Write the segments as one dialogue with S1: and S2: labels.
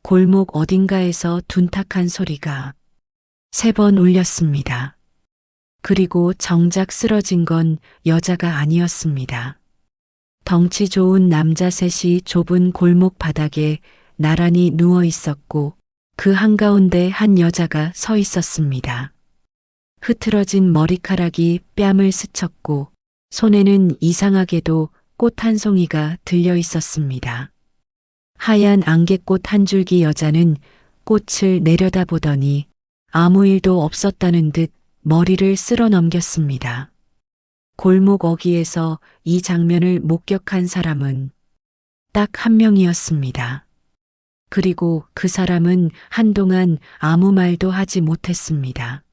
S1: 골목 어딘가에서 둔탁한 소리가 3번 울렸습니다. 그리고 정작 쓰러진 건 여자가 아니었습니다. 덩치 좋은 남자 셋이 좁은 골목 바닥에 나란히 누워 있었고 그 한가운데 한 여자가 서 있었습니다. 흐트러진 머리카락이 뺨을 스쳤고 손에는 이상하게도 꽃 한 송이가 들려 있었습니다. 하얀 안개꽃 한 줄기. 여자는 꽃을 내려다보더니 아무 일도 없었다는 듯 머리를 쓸어 넘겼습니다. 골목 어귀에서 이 장면을 목격한 사람은 딱 한 명이었습니다. 그리고 그 사람은 한동안 아무 말도 하지 못했습니다.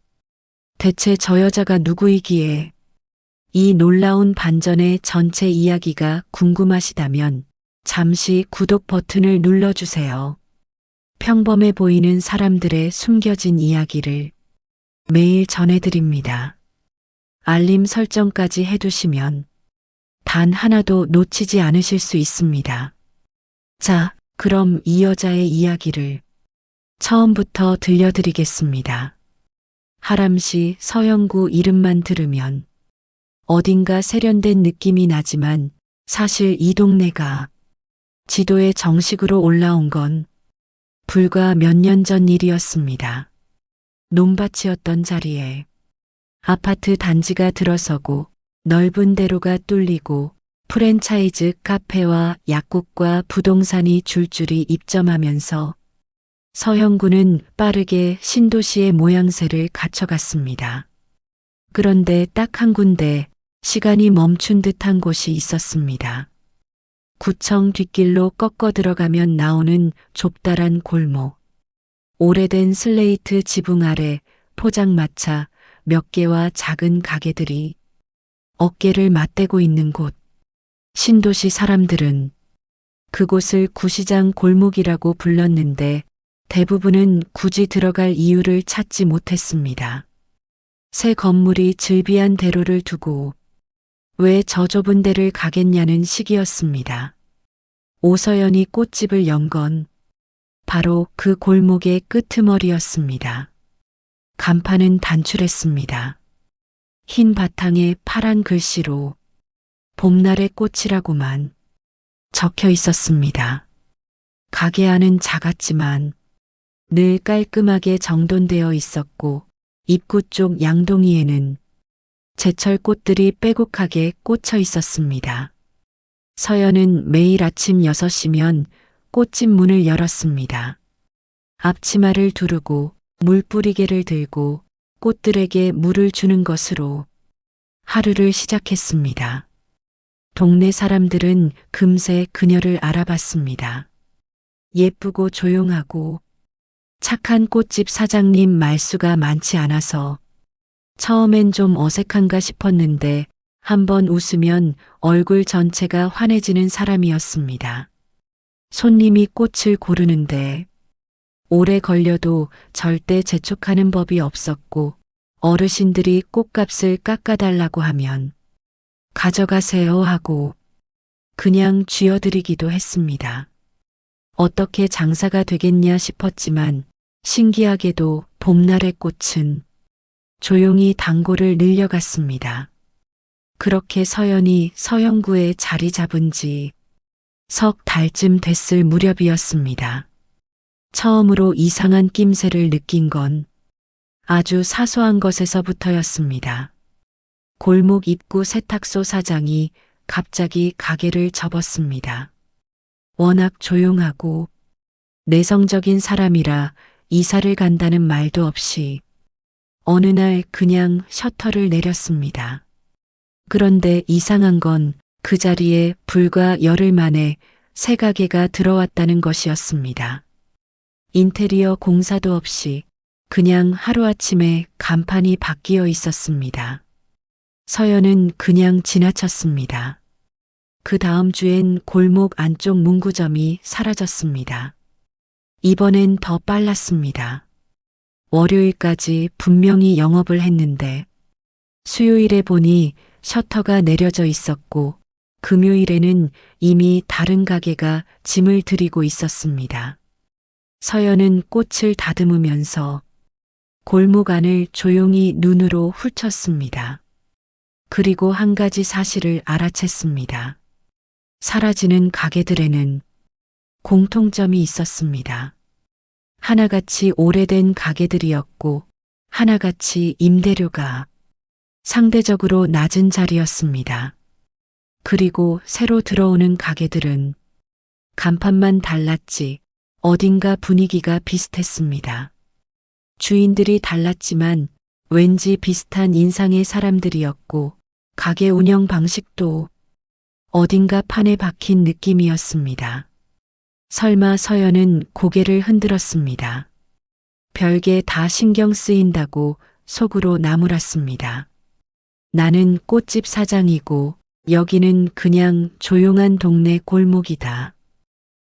S1: 대체 저 여자가 누구이기에? 이 놀라운 반전의 전체 이야기가 궁금하시다면 잠시 구독 버튼을 눌러주세요. 평범해 보이는 사람들의 숨겨진 이야기를 매일 전해드립니다. 알림 설정까지 해두시면 단 하나도 놓치지 않으실 수 있습니다. 자, 그럼 이 여자의 이야기를 처음부터 들려드리겠습니다. 하람시 서영구 이름만 들으면 어딘가 세련된 느낌이 나지만 사실 이 동네가 지도에 정식으로 올라온 건 불과 몇 년 전 일이었습니다. 논밭이었던 자리에 아파트 단지가 들어서고 넓은 대로가 뚫리고 프랜차이즈 카페와 약국과 부동산이 줄줄이 입점하면서 서영구는 빠르게 신도시의 모양새를 갖춰갔습니다. 그런데 딱 한 군데 시간이 멈춘 듯한 곳이 있었습니다. 구청 뒷길로 꺾어 들어가면 나오는 좁다란 골목. 오래된 슬레이트 지붕 아래 포장마차 몇 개와 작은 가게들이 어깨를 맞대고 있는 곳. 신도시 사람들은 그곳을 구시장 골목이라고 불렀는데 대부분은 굳이 들어갈 이유를 찾지 못했습니다. 새 건물이 즐비한 대로를 두고 왜 저 좁은 데를 가겠냐는 식이었습니다. 오서연이 꽃집을 연 건 바로 그 골목의 끄트머리였습니다. 간판은 단출했습니다. 흰 바탕에 파란 글씨로 봄날의 꽃이라고만 적혀 있었습니다. 가게 안은 작았지만 늘 깔끔하게 정돈되어 있었고 입구 쪽 양동이에는 제철 꽃들이 빼곡하게 꽂혀 있었습니다. 서연은 매일 아침 6시면 꽃집 문을 열었습니다. 앞치마를 두르고 물뿌리개를 들고 꽃들에게 물을 주는 것으로 하루를 시작했습니다. 동네 사람들은 금세 그녀를 알아봤습니다. 예쁘고 조용하고 착한 꽃집 사장님 말수가 많지 않아서 처음엔 좀 어색한가 싶었는데 한번 웃으면 얼굴 전체가 환해지는 사람이었습니다. 손님이 꽃을 고르는데 오래 걸려도 절대 재촉하는 법이 없었고 어르신들이 꽃값을 깎아달라고 하면 가져가세요 하고 그냥 쥐어드리기도 했습니다. 어떻게 장사가 되겠냐 싶었지만 신기하게도 봄날의 꽃은 조용히 단골을 늘려갔습니다. 그렇게 서연이 서영구에 자리 잡은 지 석 달쯤 됐을 무렵이었습니다. 처음으로 이상한 낌새를 느낀 건 아주 사소한 것에서부터였습니다. 골목 입구 세탁소 사장이 갑자기 가게를 접었습니다. 워낙 조용하고 내성적인 사람이라 이사를 간다는 말도 없이 어느 날 그냥 셔터를 내렸습니다. 그런데 이상한 건 그 자리에 불과 열흘 만에 새 가게가 들어왔다는 것이었습니다. 인테리어 공사도 없이 그냥 하루아침에 간판이 바뀌어 있었습니다. 서연은 그냥 지나쳤습니다. 그 다음 주엔 골목 안쪽 문구점이 사라졌습니다. 이번엔 더 빨랐습니다. 월요일까지 분명히 영업을 했는데 수요일에 보니 셔터가 내려져 있었고 금요일에는 이미 다른 가게가 짐을 들이고 있었습니다. 서연은 꽃을 다듬으면서 골목 안을 조용히 눈으로 훑었습니다. 그리고 한 가지 사실을 알아챘습니다. 사라지는 가게들에는 공통점이 있었습니다. 하나같이 오래된 가게들이었고 하나같이 임대료가 상대적으로 낮은 자리였습니다. 그리고 새로 들어오는 가게들은 간판만 달랐지 어딘가 분위기가 비슷했습니다. 주인들이 달랐지만 왠지 비슷한 인상의 사람들이었고 가게 운영 방식도 어딘가 판에 박힌 느낌이었습니다. 설마 서연은 고개를 흔들었습니다. 별게 다 신경 쓰인다고 속으로 나무랐습니다. 나는 꽃집 사장이고 여기는 그냥 조용한 동네 골목이다.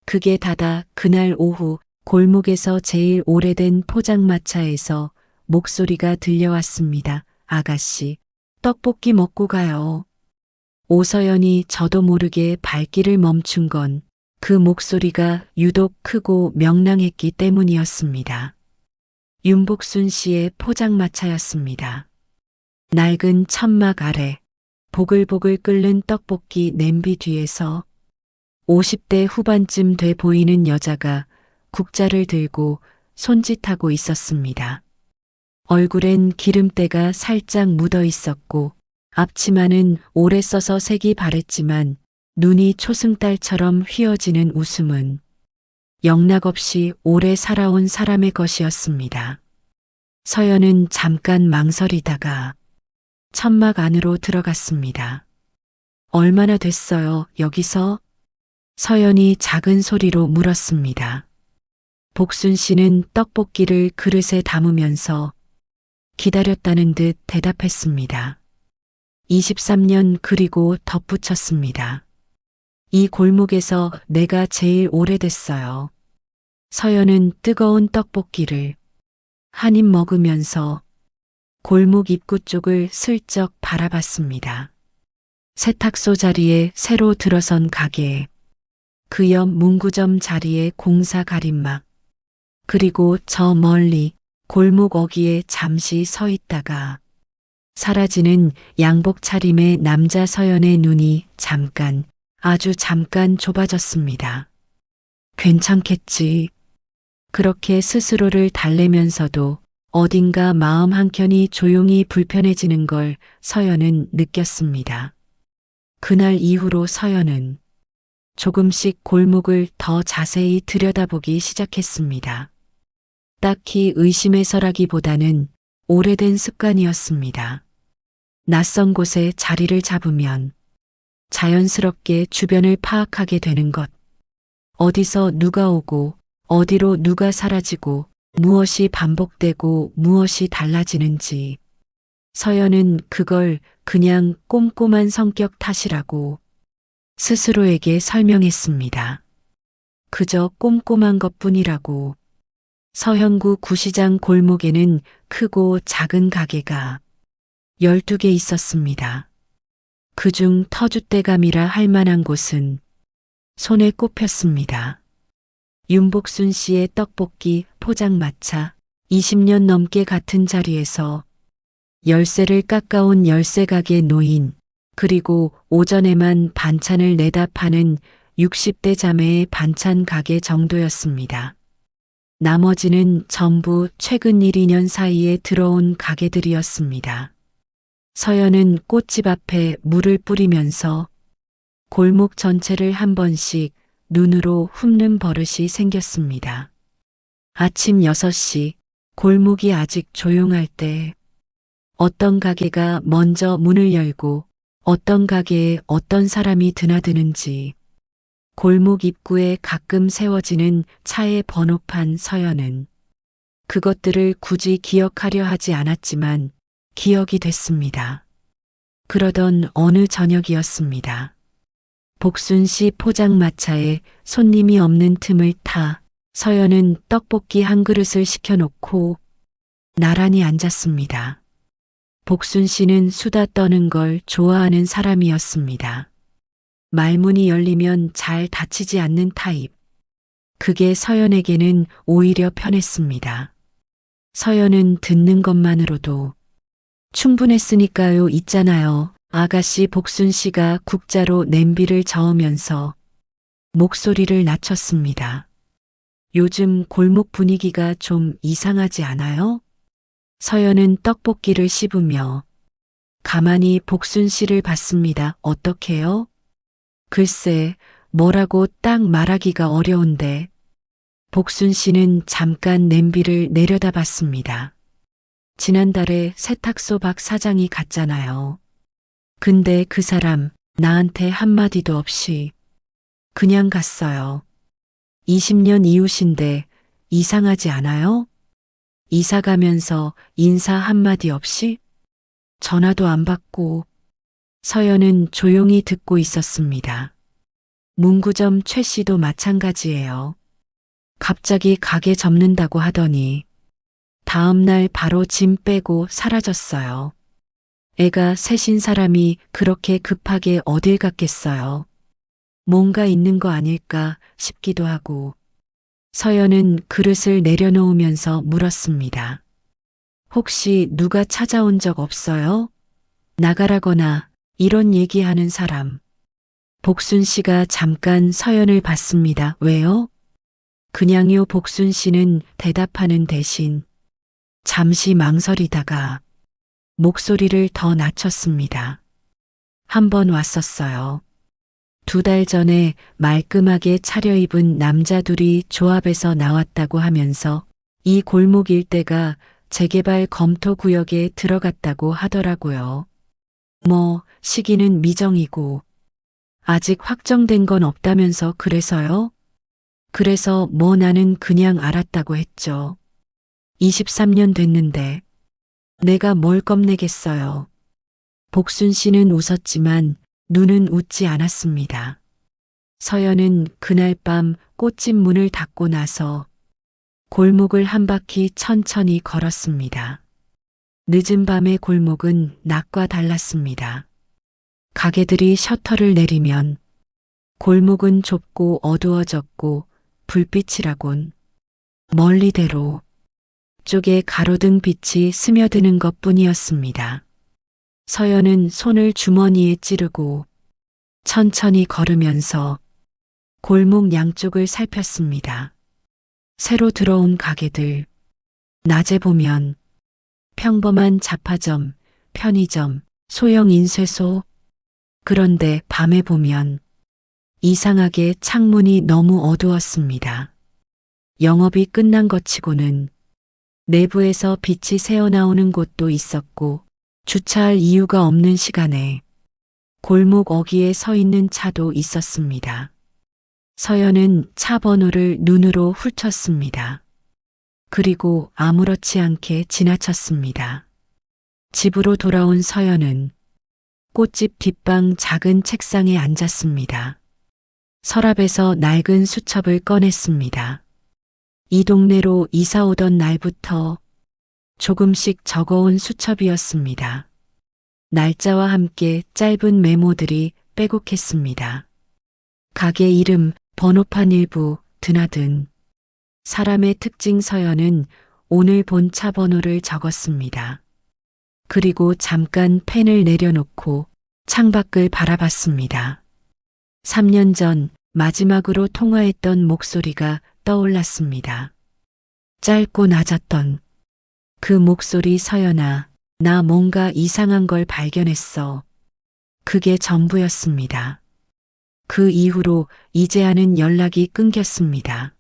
S1: 그게 다다 그날 오후 골목에서 제일 오래된 포장마차에서 목소리가 들려왔습니다. 아가씨, 떡볶이 먹고 가요. 오서연이 저도 모르게 발길을 멈춘 건 그 목소리가 유독 크고 명랑했기 때문이었습니다. 윤복순 씨의 포장마차였습니다. 낡은 천막 아래 보글보글 끓는 떡볶이 냄비 뒤에서 50대 후반쯤 돼 보이는 여자가 국자를 들고 손짓하고 있었습니다. 얼굴엔 기름때가 살짝 묻어 있었고 앞치마는 오래 써서 색이 바랬지만 눈이 초승달처럼 휘어지는 웃음은 영락없이 오래 살아온 사람의 것이었습니다. 서연은 잠깐 망설이다가 천막 안으로 들어갔습니다. 얼마나 됐어요, 여기서? 서연이 작은 소리로 물었습니다. 복순 씨는 떡볶이를 그릇에 담으면서 기다렸다는 듯 대답했습니다. 23년 그리고 덧붙였습니다. 이 골목에서 내가 제일 오래됐어요. 서연은 뜨거운 떡볶이를 한 입 먹으면서 골목 입구 쪽을 슬쩍 바라봤습니다. 세탁소 자리에 새로 들어선 가게, 그 옆 문구점 자리에 공사 가림막, 그리고 저 멀리 골목 어귀에 잠시 서 있다가 사라지는 양복 차림의 남자 서연의 눈이 잠깐, 아주 잠깐 좁아졌습니다. 괜찮겠지. 그렇게 스스로를 달래면서도 어딘가 마음 한켠이 조용히 불편해지는 걸 서연은 느꼈습니다. 그날 이후로 서연은 조금씩 골목을 더 자세히 들여다보기 시작했습니다. 딱히 의심해서라기보다는 오래된 습관이었습니다. 낯선 곳에 자리를 잡으면 자연스럽게 주변을 파악하게 되는 것. 어디서 누가 오고 어디로 누가 사라지고 무엇이 반복되고 무엇이 달라지는지. 서연은 그걸 그냥 꼼꼼한 성격 탓이라고 스스로에게 설명했습니다. 그저 꼼꼼한 것뿐이라고. 서현구 구시장 골목에는 크고 작은 가게가 12개 있었습니다. 그중 터줏대감이라 할 만한 곳은 손에 꼽혔습니다. 윤복순 씨의 떡볶이 포장마차. 20년 넘게 같은 자리에서 열쇠를 깎아온 열쇠가게 노인, 그리고 오전에만 반찬을 내다 파는 60대 자매의 반찬 가게 정도였습니다. 나머지는 전부 최근 1, 2년 사이에 들어온 가게들이었습니다. 서연은 꽃집 앞에 물을 뿌리면서 골목 전체를 한 번씩 눈으로 훑는 버릇이 생겼습니다. 아침 6시 골목이 아직 조용할 때 어떤 가게가 먼저 문을 열고 어떤 가게에 어떤 사람이 드나드는지, 골목 입구에 가끔 세워지는 차의 번호판. 서연은 그것들을 굳이 기억하려 하지 않았지만 기억이 됐습니다. 그러던 어느 저녁이었습니다. 복순 씨 포장마차에 손님이 없는 틈을 타 서연은 떡볶이 한 그릇을 시켜놓고 나란히 앉았습니다. 복순 씨는 수다 떠는 걸 좋아하는 사람이었습니다. 말문이 열리면 잘 닫히지 않는 타입. 그게 서연에게는 오히려 편했습니다. 서연은 듣는 것만으로도 충분했으니까요. 있잖아요. 아가씨. 복순 씨가 국자로 냄비를 저으면서 목소리를 낮췄습니다. 요즘 골목 분위기가 좀 이상하지 않아요? 서연은 떡볶이를 씹으며 가만히 복순 씨를 봤습니다. 어떻게요? 글쎄, 뭐라고 딱 말하기가 어려운데. 복순 씨는 잠깐 냄비를 내려다봤습니다. 지난달에 세탁소 박 사장이 갔잖아요. 근데 그 사람 나한테 한마디도 없이 그냥 갔어요. 20년 이웃인데 이상하지 않아요? 이사 가면서 인사 한마디 없이 전화도 안 받고. 서연은 조용히 듣고 있었습니다. 문구점 최 씨도 마찬가지예요. 갑자기 가게 접는다고 하더니 다음 날 바로 짐 빼고 사라졌어요. 애가 셋인 사람이 그렇게 급하게 어딜 갔겠어요. 뭔가 있는 거 아닐까 싶기도 하고. 서연은 그릇을 내려놓으면서 물었습니다. 혹시 누가 찾아온 적 없어요? 나가라거나 이런 얘기하는 사람. 복순 씨가 잠깐 서연을 봤습니다. 왜요? 그냥요. 복순 씨는 대답하는 대신 잠시 망설이다가 목소리를 더 낮췄습니다. 한 번 왔었어요. 2달 전에 말끔하게 차려입은 남자 둘이 조합에서 나왔다고 하면서 이 골목 일대가 재개발 검토 구역에 들어갔다고 하더라고요. 뭐 시기는 미정이고 아직 확정된 건 없다면서. 그래서요? 그래서 뭐 나는 그냥 알았다고 했죠. 23년 됐는데 내가 뭘 겁내겠어요. 복순 씨는 웃었지만 눈은 웃지 않았습니다. 서연은 그날 밤 꽃집 문을 닫고 나서 골목을 한 바퀴 천천히 걸었습니다. 늦은 밤의 골목은 낮과 달랐습니다. 가게들이 셔터를 내리면 골목은 좁고 어두워졌고 불빛이라곤 멀리대로 쪽에 가로등 빛이 스며드는 것뿐이었습니다. 서연은 손을 주머니에 찌르고 천천히 걸으면서 골목 양쪽을 살폈습니다. 새로 들어온 가게들, 낮에 보면 평범한 잡화점, 편의점, 소형 인쇄소. 그런데 밤에 보면 이상하게 창문이 너무 어두웠습니다. 영업이 끝난 것 치고는 내부에서 빛이 새어나오는 곳도 있었고 주차할 이유가 없는 시간에 골목 어귀에 서 있는 차도 있었습니다. 서연은 차 번호를 눈으로 훑었습니다. 그리고 아무렇지 않게 지나쳤습니다. 집으로 돌아온 서연은 꽃집 뒷방 작은 책상에 앉았습니다. 서랍에서 낡은 수첩을 꺼냈습니다. 이 동네로 이사 오던 날부터 조금씩 적어온 수첩이었습니다. 날짜와 함께 짧은 메모들이 빼곡했습니다. 가게 이름, 번호판 일부, 드나든. 사람의 특징. 서연은 오늘 본 차 번호를 적었습니다. 그리고 잠깐 펜을 내려놓고 창밖을 바라봤습니다. 3년 전 마지막으로 통화했던 목소리가 떠올랐습니다. 짧고 낮았던 그 목소리. 서연아, 나 뭔가 이상한 걸 발견했어. 그게 전부였습니다. 그 이후로 이재하는 연락이 끊겼습니다.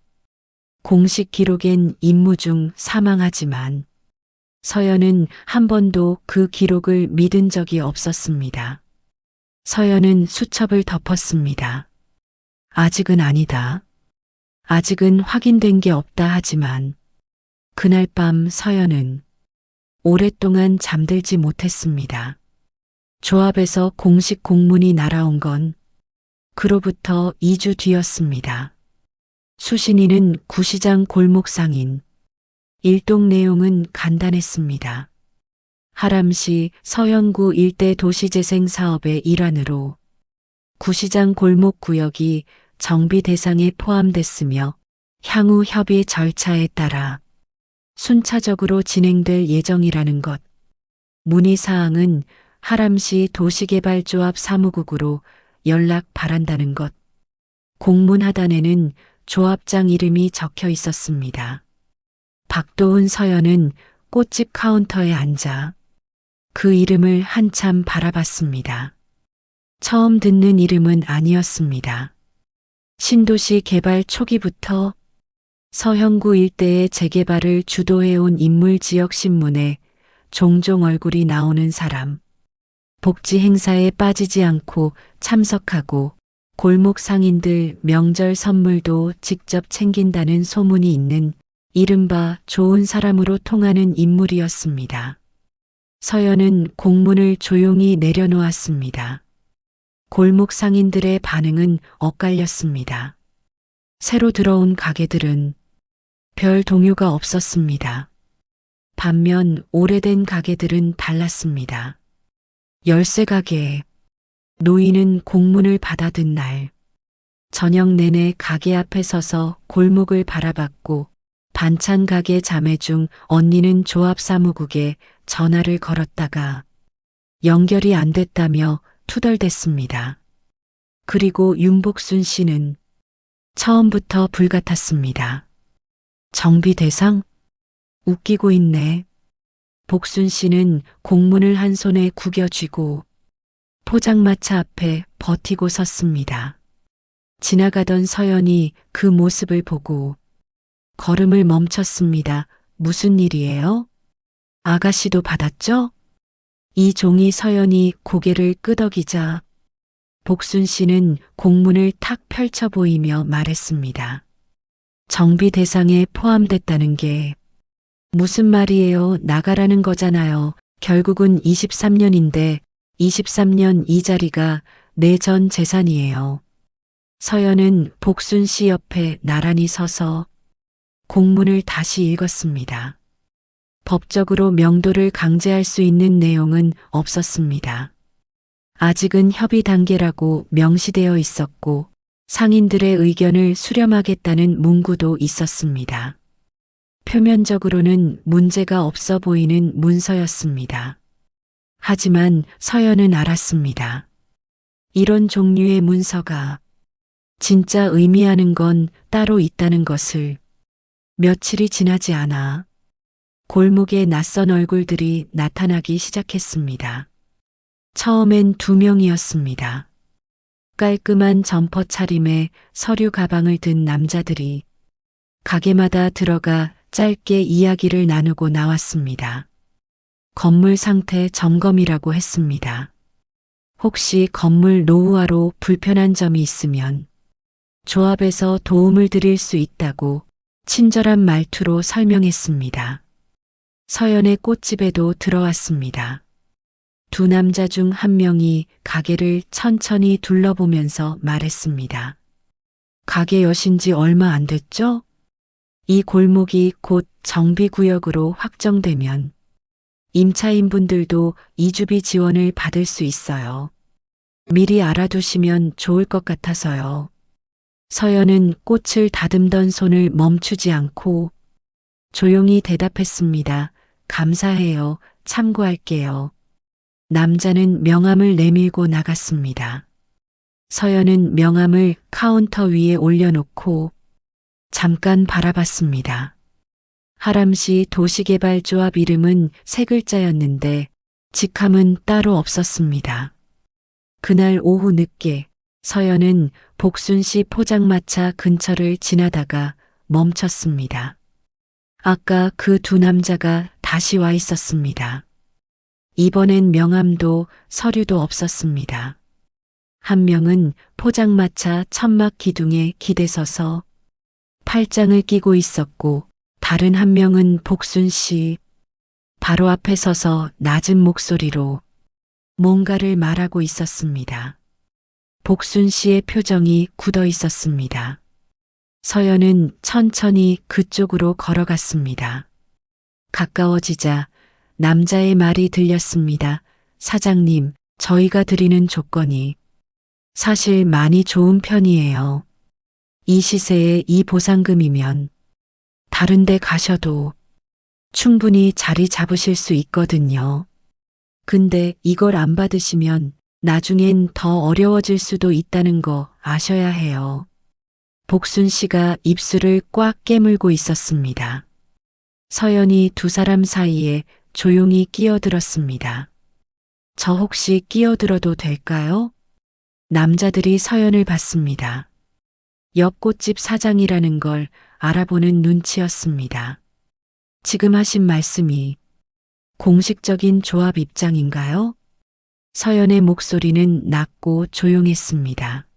S1: 공식 기록엔 임무중 사망하지만 서연은 한 번도 그 기록을 믿은 적이 없었습니다. 서연은 수첩을 덮었습니다. 아직은 아니다. 아직은 확인된 게 없다. 하지만 그날 밤 서연은 오랫동안 잠들지 못했습니다. 조합에서 공식 공문이 날아온 건 그로부터 2주 뒤였습니다. 수신인은 구시장 골목 상인. 일동 내용은 간단했습니다. 하람시 서현구 일대 도시재생 사업의 일환으로 구시장 골목 구역이 정비 대상에 포함됐으며 향후 협의 절차에 따라 순차적으로 진행될 예정이라는 것. 문의사항은 하람시 도시개발조합 사무국으로 연락 바란다는 것. 공문 하단에는 조합장 이름이 적혀 있었습니다. 박도훈 서연은 꽃집 카운터에 앉아 그 이름을 한참 바라봤습니다. 처음 듣는 이름은 아니었습니다. 신도시 개발 초기부터 서형구 일대의 재개발을 주도해온 인물 지역신문에 종종 얼굴이 나오는 사람. 복지 행사에 빠지지 않고 참석하고 골목 상인들 명절 선물도 직접 챙긴다는 소문이 있는 이른바 좋은 사람으로 통하는 인물이었습니다. 서연은 공문을 조용히 내려놓았습니다. 골목 상인들의 반응은 엇갈렸습니다. 새로 들어온 가게들은 별 동요가 없었습니다. 반면 오래된 가게들은 달랐습니다. 열쇠 가게 노인은 공문을 받아든 날 저녁 내내 가게 앞에 서서 골목을 바라봤고 반찬 가게 자매 중 언니는 조합사무국에 전화를 걸었다가 연결이 안 됐다며 투덜댔습니다. 그리고 윤복순 씨는 처음부터 불같았습니다. 정비 대상? 웃기고 있네. 복순 씨는 공문을 한 손에 구겨 쥐고 포장마차 앞에 버티고 섰습니다. 지나가던 서연이 그 모습을 보고 걸음을 멈췄습니다. 무슨 일이에요? 아가씨도 받았죠? 이 종이 서연이 고개를 끄덕이자 복순 씨는 공문을 탁 펼쳐 보이며 말했습니다. 정비 대상에 포함됐다는 게 무슨 말이에요? 나가라는 거잖아요. 결국은 23년인데 23년 이 자리가 내 전 재산이에요. 서연은 복순 씨 옆에 나란히 서서 공문을 다시 읽었습니다. 법적으로 명도를 강제할 수 있는 내용은 없었습니다. 아직은 협의 단계라고 명시되어 있었고 상인들의 의견을 수렴하겠다는 문구도 있었습니다. 표면적으로는 문제가 없어 보이는 문서였습니다. 하지만 서연은 알았습니다. 이런 종류의 문서가 진짜 의미하는 건 따로 있다는 것을. 며칠이 지나지 않아 골목에 낯선 얼굴들이 나타나기 시작했습니다. 처음엔 2명이었습니다. 깔끔한 점퍼 차림에 서류 가방을 든 남자들이 가게마다 들어가 짧게 이야기를 나누고 나왔습니다. 건물 상태 점검이라고 했습니다. 혹시 건물 노후화로 불편한 점이 있으면 조합에서 도움을 드릴 수 있다고 친절한 말투로 설명했습니다. 서연의 꽃집에도 들어왔습니다. 두 남자 중 한 명이 가게를 천천히 둘러보면서 말했습니다. 가게 여신 지 얼마 안 됐죠? 이 골목이 곧 정비구역으로 확정되면 임차인분들도 이주비 지원을 받을 수 있어요. 미리 알아두시면 좋을 것 같아서요. 서연은 꽃을 다듬던 손을 멈추지 않고 조용히 대답했습니다. 감사해요. 참고할게요. 남자는 명함을 내밀고 나갔습니다. 서연은 명함을 카운터 위에 올려놓고 잠깐 바라봤습니다. 하람시 도시개발조합 이름은 3글자였는데 직함은 따로 없었습니다. 그날 오후 늦게 서연은 복순시 포장마차 근처를 지나다가 멈췄습니다. 아까 그 두 남자가 다시 와 있었습니다. 이번엔 명함도 서류도 없었습니다. 한 명은 포장마차 천막 기둥에 기대서서 팔짱을 끼고 있었고 다른 한 명은 복순 씨 바로 앞에 서서 낮은 목소리로 뭔가를 말하고 있었습니다. 복순 씨의 표정이 굳어 있었습니다. 서연은 천천히 그쪽으로 걸어갔습니다. 가까워지자 남자의 말이 들렸습니다. 사장님, 저희가 드리는 조건이 사실 많이 좋은 편이에요. 이 시세에 이 보상금이면 다른 데 가셔도 충분히 자리 잡으실 수 있거든요. 근데 이걸 안 받으시면 나중엔 더 어려워질 수도 있다는 거 아셔야 해요. 복순 씨가 입술을 꽉 깨물고 있었습니다. 서연이 두 사람 사이에 조용히 끼어들었습니다. 저 혹시 끼어들어도 될까요? 남자들이 서연을 봤습니다. 옆 꽃집 사장이라는 걸 알아보는 눈치였습니다. 지금 하신 말씀이 공식적인 조합 입장인가요? 서연의 목소리는 낮고 조용했습니다.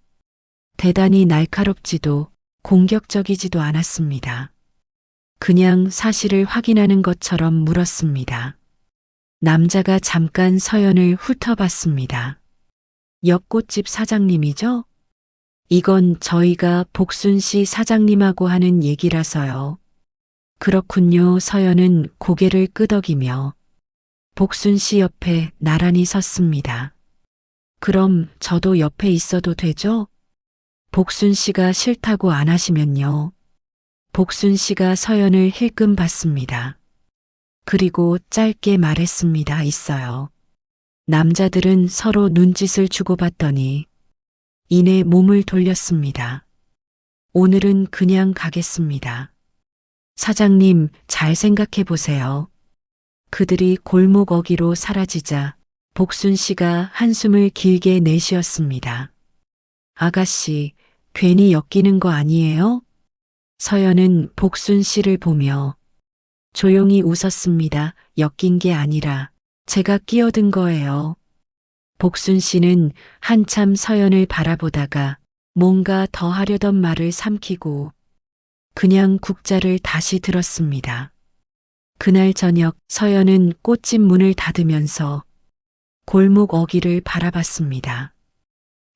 S1: 대단히 날카롭지도 공격적이지도 않았습니다. 그냥 사실을 확인하는 것처럼 물었습니다. 남자가 잠깐 서연을 훑어봤습니다. 옆 꽃집 사장님이죠? 이건 저희가 복순 씨 사장님하고 하는 얘기라서요. 그렇군요. 서연은 고개를 끄덕이며 복순 씨 옆에 나란히 섰습니다. 그럼 저도 옆에 있어도 되죠? 복순 씨가 싫다고 안 하시면요. 복순 씨가 서연을 힐끔 봤습니다. 그리고 짧게 말했습니다. 있어요. 남자들은 서로 눈짓을 주고받더니 이내 몸을 돌렸습니다. 오늘은 그냥 가겠습니다. 사장님, 잘 생각해 보세요. 그들이 골목 어귀로 사라지자 복순 씨가 한숨을 길게 내쉬었습니다. 아가씨, 괜히 엮이는 거 아니에요? 서연은 복순 씨를 보며 조용히 웃었습니다. 엮인 게 아니라 제가 끼어든 거예요. 복순 씨는 한참 서연을 바라보다가 뭔가 더 하려던 말을 삼키고 그냥 국자를 다시 들었습니다. 그날 저녁 서연은 꽃집 문을 닫으면서 골목 어귀를 바라봤습니다.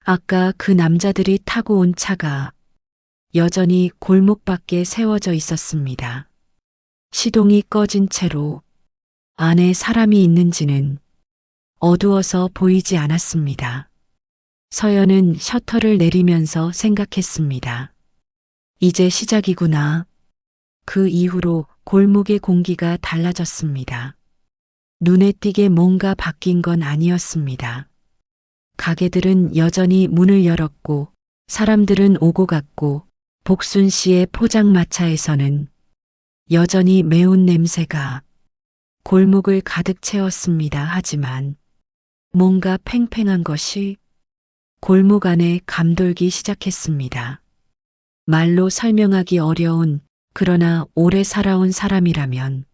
S1: 아까 그 남자들이 타고 온 차가 여전히 골목 밖에 세워져 있었습니다. 시동이 꺼진 채로 안에 사람이 있는지는 어두워서 보이지 않았습니다. 서연은 셔터를 내리면서 생각했습니다. 이제 시작이구나. 그 이후로 골목의 공기가 달라졌습니다. 눈에 띄게 뭔가 바뀐 건 아니었습니다. 가게들은 여전히 문을 열었고 사람들은 오고 갔고 복순 씨의 포장마차에서는 여전히 매운 냄새가 골목을 가득 채웠습니다. 하지만 뭔가 팽팽한 것이 골목 안에 감돌기 시작했습니다. 말로 설명하기 어려운 그러나 오래 살아온 사람이라면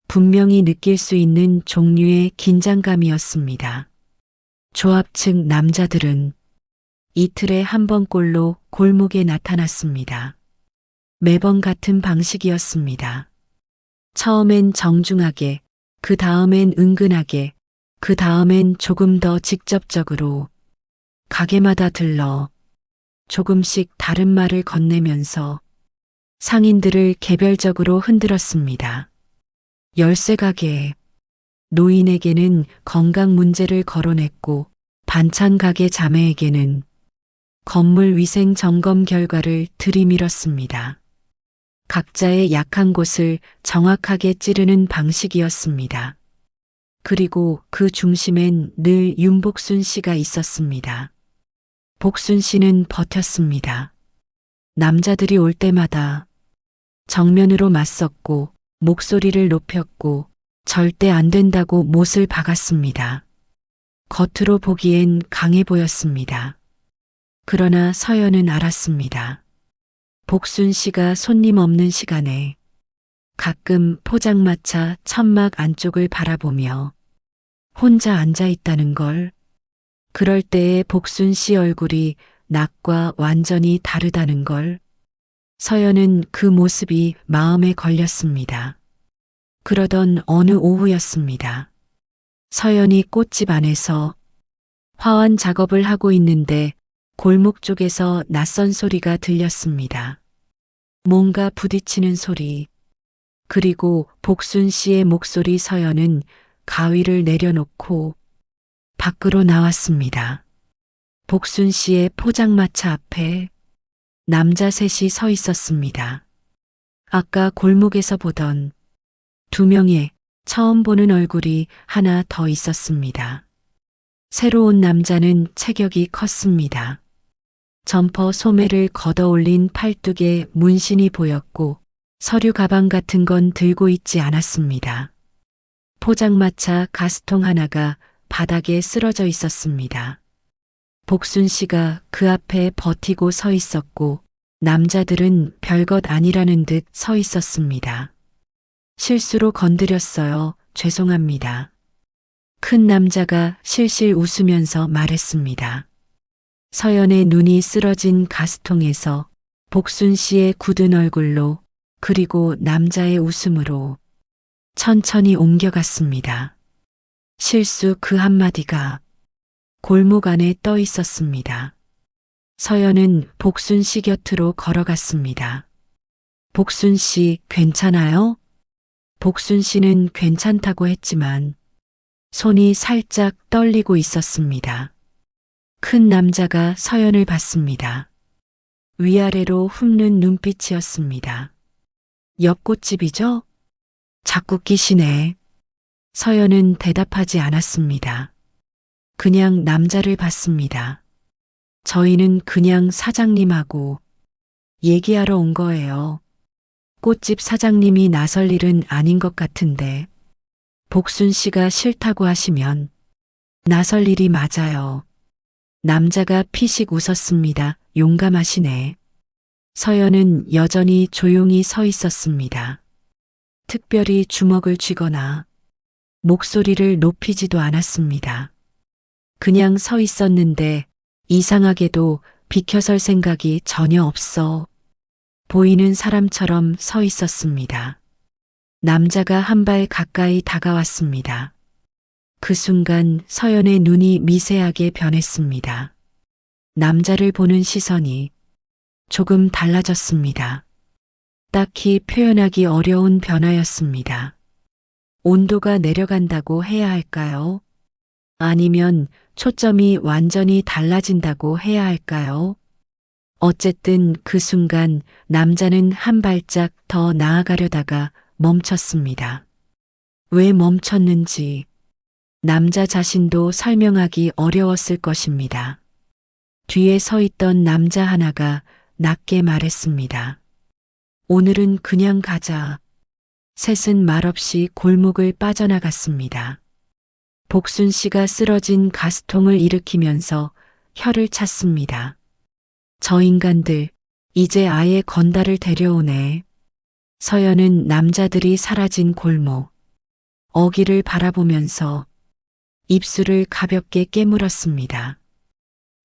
S1: 분명히 느낄 수 있는 종류의 긴장감이었습니다. 조합 측 남자들은 이틀에 한 번꼴로 골목에 나타났습니다. 매번 같은 방식이었습니다. 처음엔 정중하게, 그 다음엔 은근하게, 그 다음엔 조금 더 직접적으로 가게마다 들러 조금씩 다른 말을 건네면서 상인들을 개별적으로 흔들었습니다. 열쇠 가게, 노인에게는 건강 문제를 거론했고 반찬 가게 자매에게는 건물 위생 점검 결과를 들이밀었습니다. 각자의 약한 곳을 정확하게 찌르는 방식이었습니다. 그리고 그 중심엔 늘 윤복순 씨가 있었습니다. 복순 씨는 버텼습니다. 남자들이 올 때마다 정면으로 맞섰고 목소리를 높였고 절대 안 된다고 못을 박았습니다. 겉으로 보기엔 강해 보였습니다. 그러나 서연은 알았습니다. 복순 씨가 손님 없는 시간에 가끔 포장마차 천막 안쪽을 바라보며 혼자 앉아 있다는 걸, 그럴 때의 복순 씨 얼굴이 낮과 완전히 다르다는 걸, 서연은 그 모습이 마음에 걸렸습니다. 그러던 어느 오후였습니다. 서연이 꽃집 안에서 화환 작업을 하고 있는데 골목 쪽에서 낯선 소리가 들렸습니다. 뭔가 부딪히는 소리, 그리고 복순 씨의 목소리. 서연은 가위를 내려놓고 밖으로 나왔습니다. 복순 씨의 포장마차 앞에 남자 셋이 서 있었습니다. 아까 골목에서 보던 두 명의 처음 보는 얼굴이 하나 더 있었습니다. 새로운 남자는 체격이 컸습니다. 점퍼 소매를 걷어올린 팔뚝에 문신이 보였고 서류 가방 같은 건 들고 있지 않았습니다. 포장마차 가스통 하나가 바닥에 쓰러져 있었습니다. 복순 씨가 그 앞에 버티고 서 있었고 남자들은 별것 아니라는 듯 서 있었습니다. 실수로 건드렸어요. 죄송합니다. 큰 남자가 실실 웃으면서 말했습니다. 서연의 눈이 쓰러진 가스통에서 복순 씨의 굳은 얼굴로 그리고 남자의 웃음으로 천천히 옮겨갔습니다. 실수 그 한마디가 골목 안에 떠 있었습니다. 서연은 복순 씨 곁으로 걸어갔습니다. 복순 씨 괜찮아요? 복순 씨는 괜찮다고 했지만 손이 살짝 떨리고 있었습니다. 큰 남자가 서연을 봤습니다. 위아래로 훑는 눈빛이었습니다. 옆 꽃집이죠? 자꾸 끼시네. 서연은 대답하지 않았습니다. 그냥 남자를 봤습니다. 저희는 그냥 사장님하고 얘기하러 온 거예요. 꽃집 사장님이 나설 일은 아닌 것 같은데 복순 씨가 싫다고 하시면 나설 일이 맞아요. 남자가 피식 웃었습니다. 용감하시네. 서연은 여전히 조용히 서 있었습니다. 특별히 주먹을 쥐거나 목소리를 높이지도 않았습니다. 그냥 서 있었는데 이상하게도 비켜설 생각이 전혀 없어 보이는 사람처럼 서 있었습니다. 남자가 한 발 가까이 다가왔습니다. 그 순간 서연의 눈이 미세하게 변했습니다. 남자를 보는 시선이 조금 달라졌습니다. 딱히 표현하기 어려운 변화였습니다. 온도가 내려간다고 해야 할까요? 아니면 초점이 완전히 달라진다고 해야 할까요? 어쨌든 그 순간 남자는 한 발짝 더 나아가려다가 멈췄습니다. 왜 멈췄는지 남자 자신도 설명하기 어려웠을 것입니다. 뒤에 서 있던 남자 하나가 낮게 말했습니다. 오늘은 그냥 가자. 셋은 말없이 골목을 빠져나갔습니다. 복순 씨가 쓰러진 가스통을 일으키면서 혀를 찼습니다. 저 인간들, 이제 아예 건달을 데려오네. 서연은 남자들이 사라진 골목, 어귀를 바라보면서 입술을 가볍게 깨물었습니다.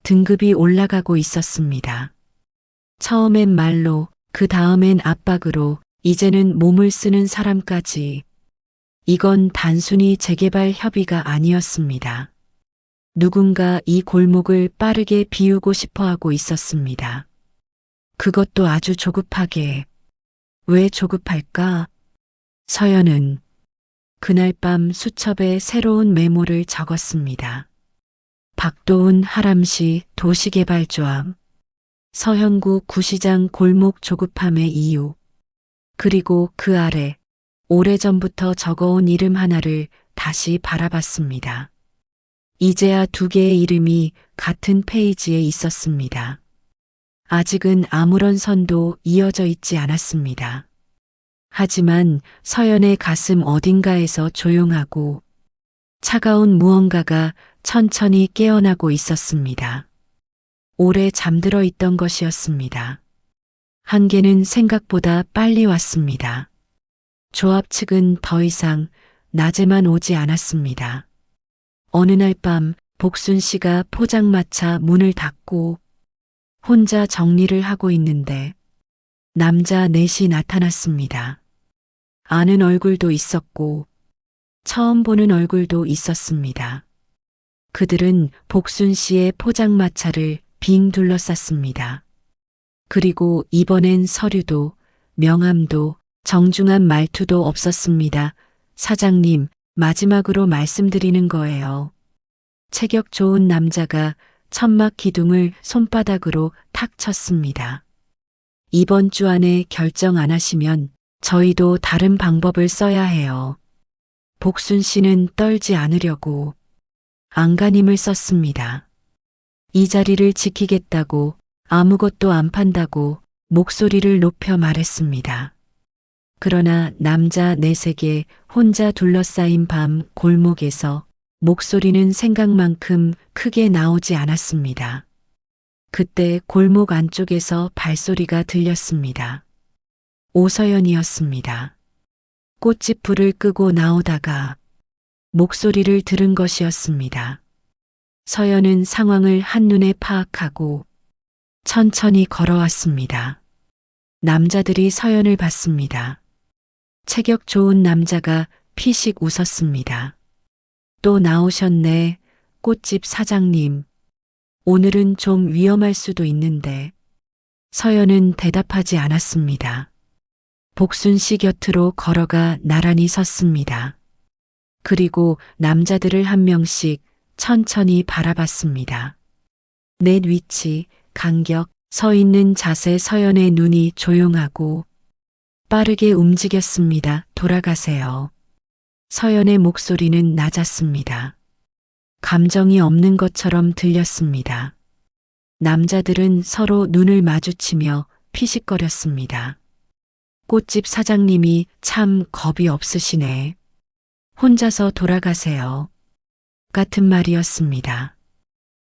S1: 등급이 올라가고 있었습니다. 처음엔 말로, 그 다음엔 압박으로, 이제는 몸을 쓰는 사람까지. 이건 단순히 재개발 협의가 아니었습니다. 누군가 이 골목을 빠르게 비우고 싶어 하고 있었습니다. 그것도 아주 조급하게. 왜 조급할까? 서연은 그날 밤 수첩에 새로운 메모를 적었습니다. 박도훈 하람시 도시개발조합, 서현구 구시장 골목 조급함의 이유, 그리고 그 아래 오래전부터 적어온 이름 하나를 다시 바라봤습니다. 이제야 두 개의 이름이 같은 페이지에 있었습니다. 아직은 아무런 선도 이어져 있지 않았습니다. 하지만 서연의 가슴 어딘가에서 조용하고 차가운 무언가가 천천히 깨어나고 있었습니다. 오래 잠들어 있던 것이었습니다. 한계는 생각보다 빨리 왔습니다. 조합 측은 더 이상 낮에만 오지 않았습니다. 어느 날 밤 복순 씨가 포장마차 문을 닫고 혼자 정리를 하고 있는데 남자 넷이 나타났습니다. 아는 얼굴도 있었고 처음 보는 얼굴도 있었습니다. 그들은 복순 씨의 포장마차를 빙 둘러쌌습니다. 그리고 이번엔 서류도 명함도 정중한 말투도 없었습니다. 사장님, 마지막으로 말씀드리는 거예요. 체격 좋은 남자가 천막 기둥을 손바닥으로 탁 쳤습니다. 이번 주 안에 결정 안 하시면 저희도 다른 방법을 써야 해요. 복순 씨는 떨지 않으려고 안간힘을 썼습니다. 이 자리를 지키겠다고 아무것도 안 판다고 목소리를 높여 말했습니다. 그러나 남자 넷에게 혼자 둘러싸인 밤 골목에서 목소리는 생각만큼 크게 나오지 않았습니다. 그때 골목 안쪽에서 발소리가 들렸습니다. 오서연이었습니다. 꽃집 불을 끄고 나오다가 목소리를 들은 것이었습니다. 서연은 상황을 한눈에 파악하고 천천히 걸어왔습니다. 남자들이 서연을 봤습니다. 체격 좋은 남자가 피식 웃었습니다. 또 나오셨네, 꽃집 사장님. 오늘은 좀 위험할 수도 있는데. 서연은 대답하지 않았습니다. 복순 씨 곁으로 걸어가 나란히 섰습니다. 그리고 남자들을 한 명씩 천천히 바라봤습니다. 넷 위치, 간격, 서 있는 자세 서연의 눈이 조용하고 빠르게 움직였습니다. 돌아가세요. 서연의 목소리는 낮았습니다. 감정이 없는 것처럼 들렸습니다. 남자들은 서로 눈을 마주치며 피식거렸습니다. 꽃집 사장님이 참 겁이 없으시네. 혼자서 돌아가세요. 같은 말이었습니다.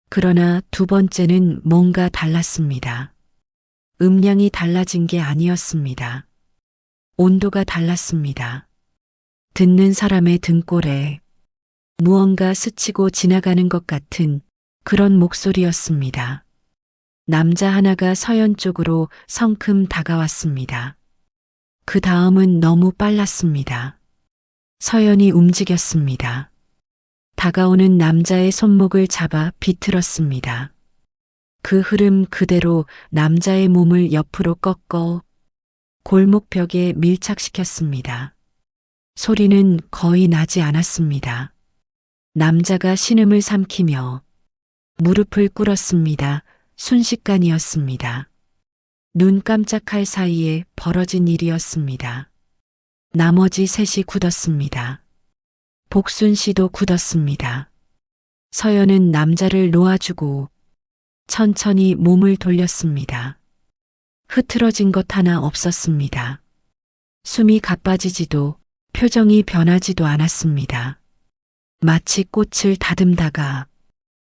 S1: 그러나 두 번째는 뭔가 달랐습니다. 음량이 달라진 게 아니었습니다. 온도가 달랐습니다. 듣는 사람의 등골에 무언가 스치고 지나가는 것 같은 그런 목소리였습니다. 남자 하나가 서연 쪽으로 성큼 다가왔습니다. 그 다음은 너무 빨랐습니다. 서연이 움직였습니다. 다가오는 남자의 손목을 잡아 비틀었습니다. 그 흐름 그대로 남자의 몸을 옆으로 꺾어 골목벽에 밀착시켰습니다. 소리는 거의 나지 않았습니다. 남자가 신음을 삼키며 무릎을 꿇었습니다. 순식간이었습니다. 눈 깜짝할 사이에 벌어진 일이었습니다. 나머지 셋이 굳었습니다. 복순 씨도 굳었습니다. 서연은 남자를 놓아주고 천천히 몸을 돌렸습니다. 흐트러진 것 하나 없었습니다. 숨이 가빠지지도 표정이 변하지도 않았습니다. 마치 꽃을 다듬다가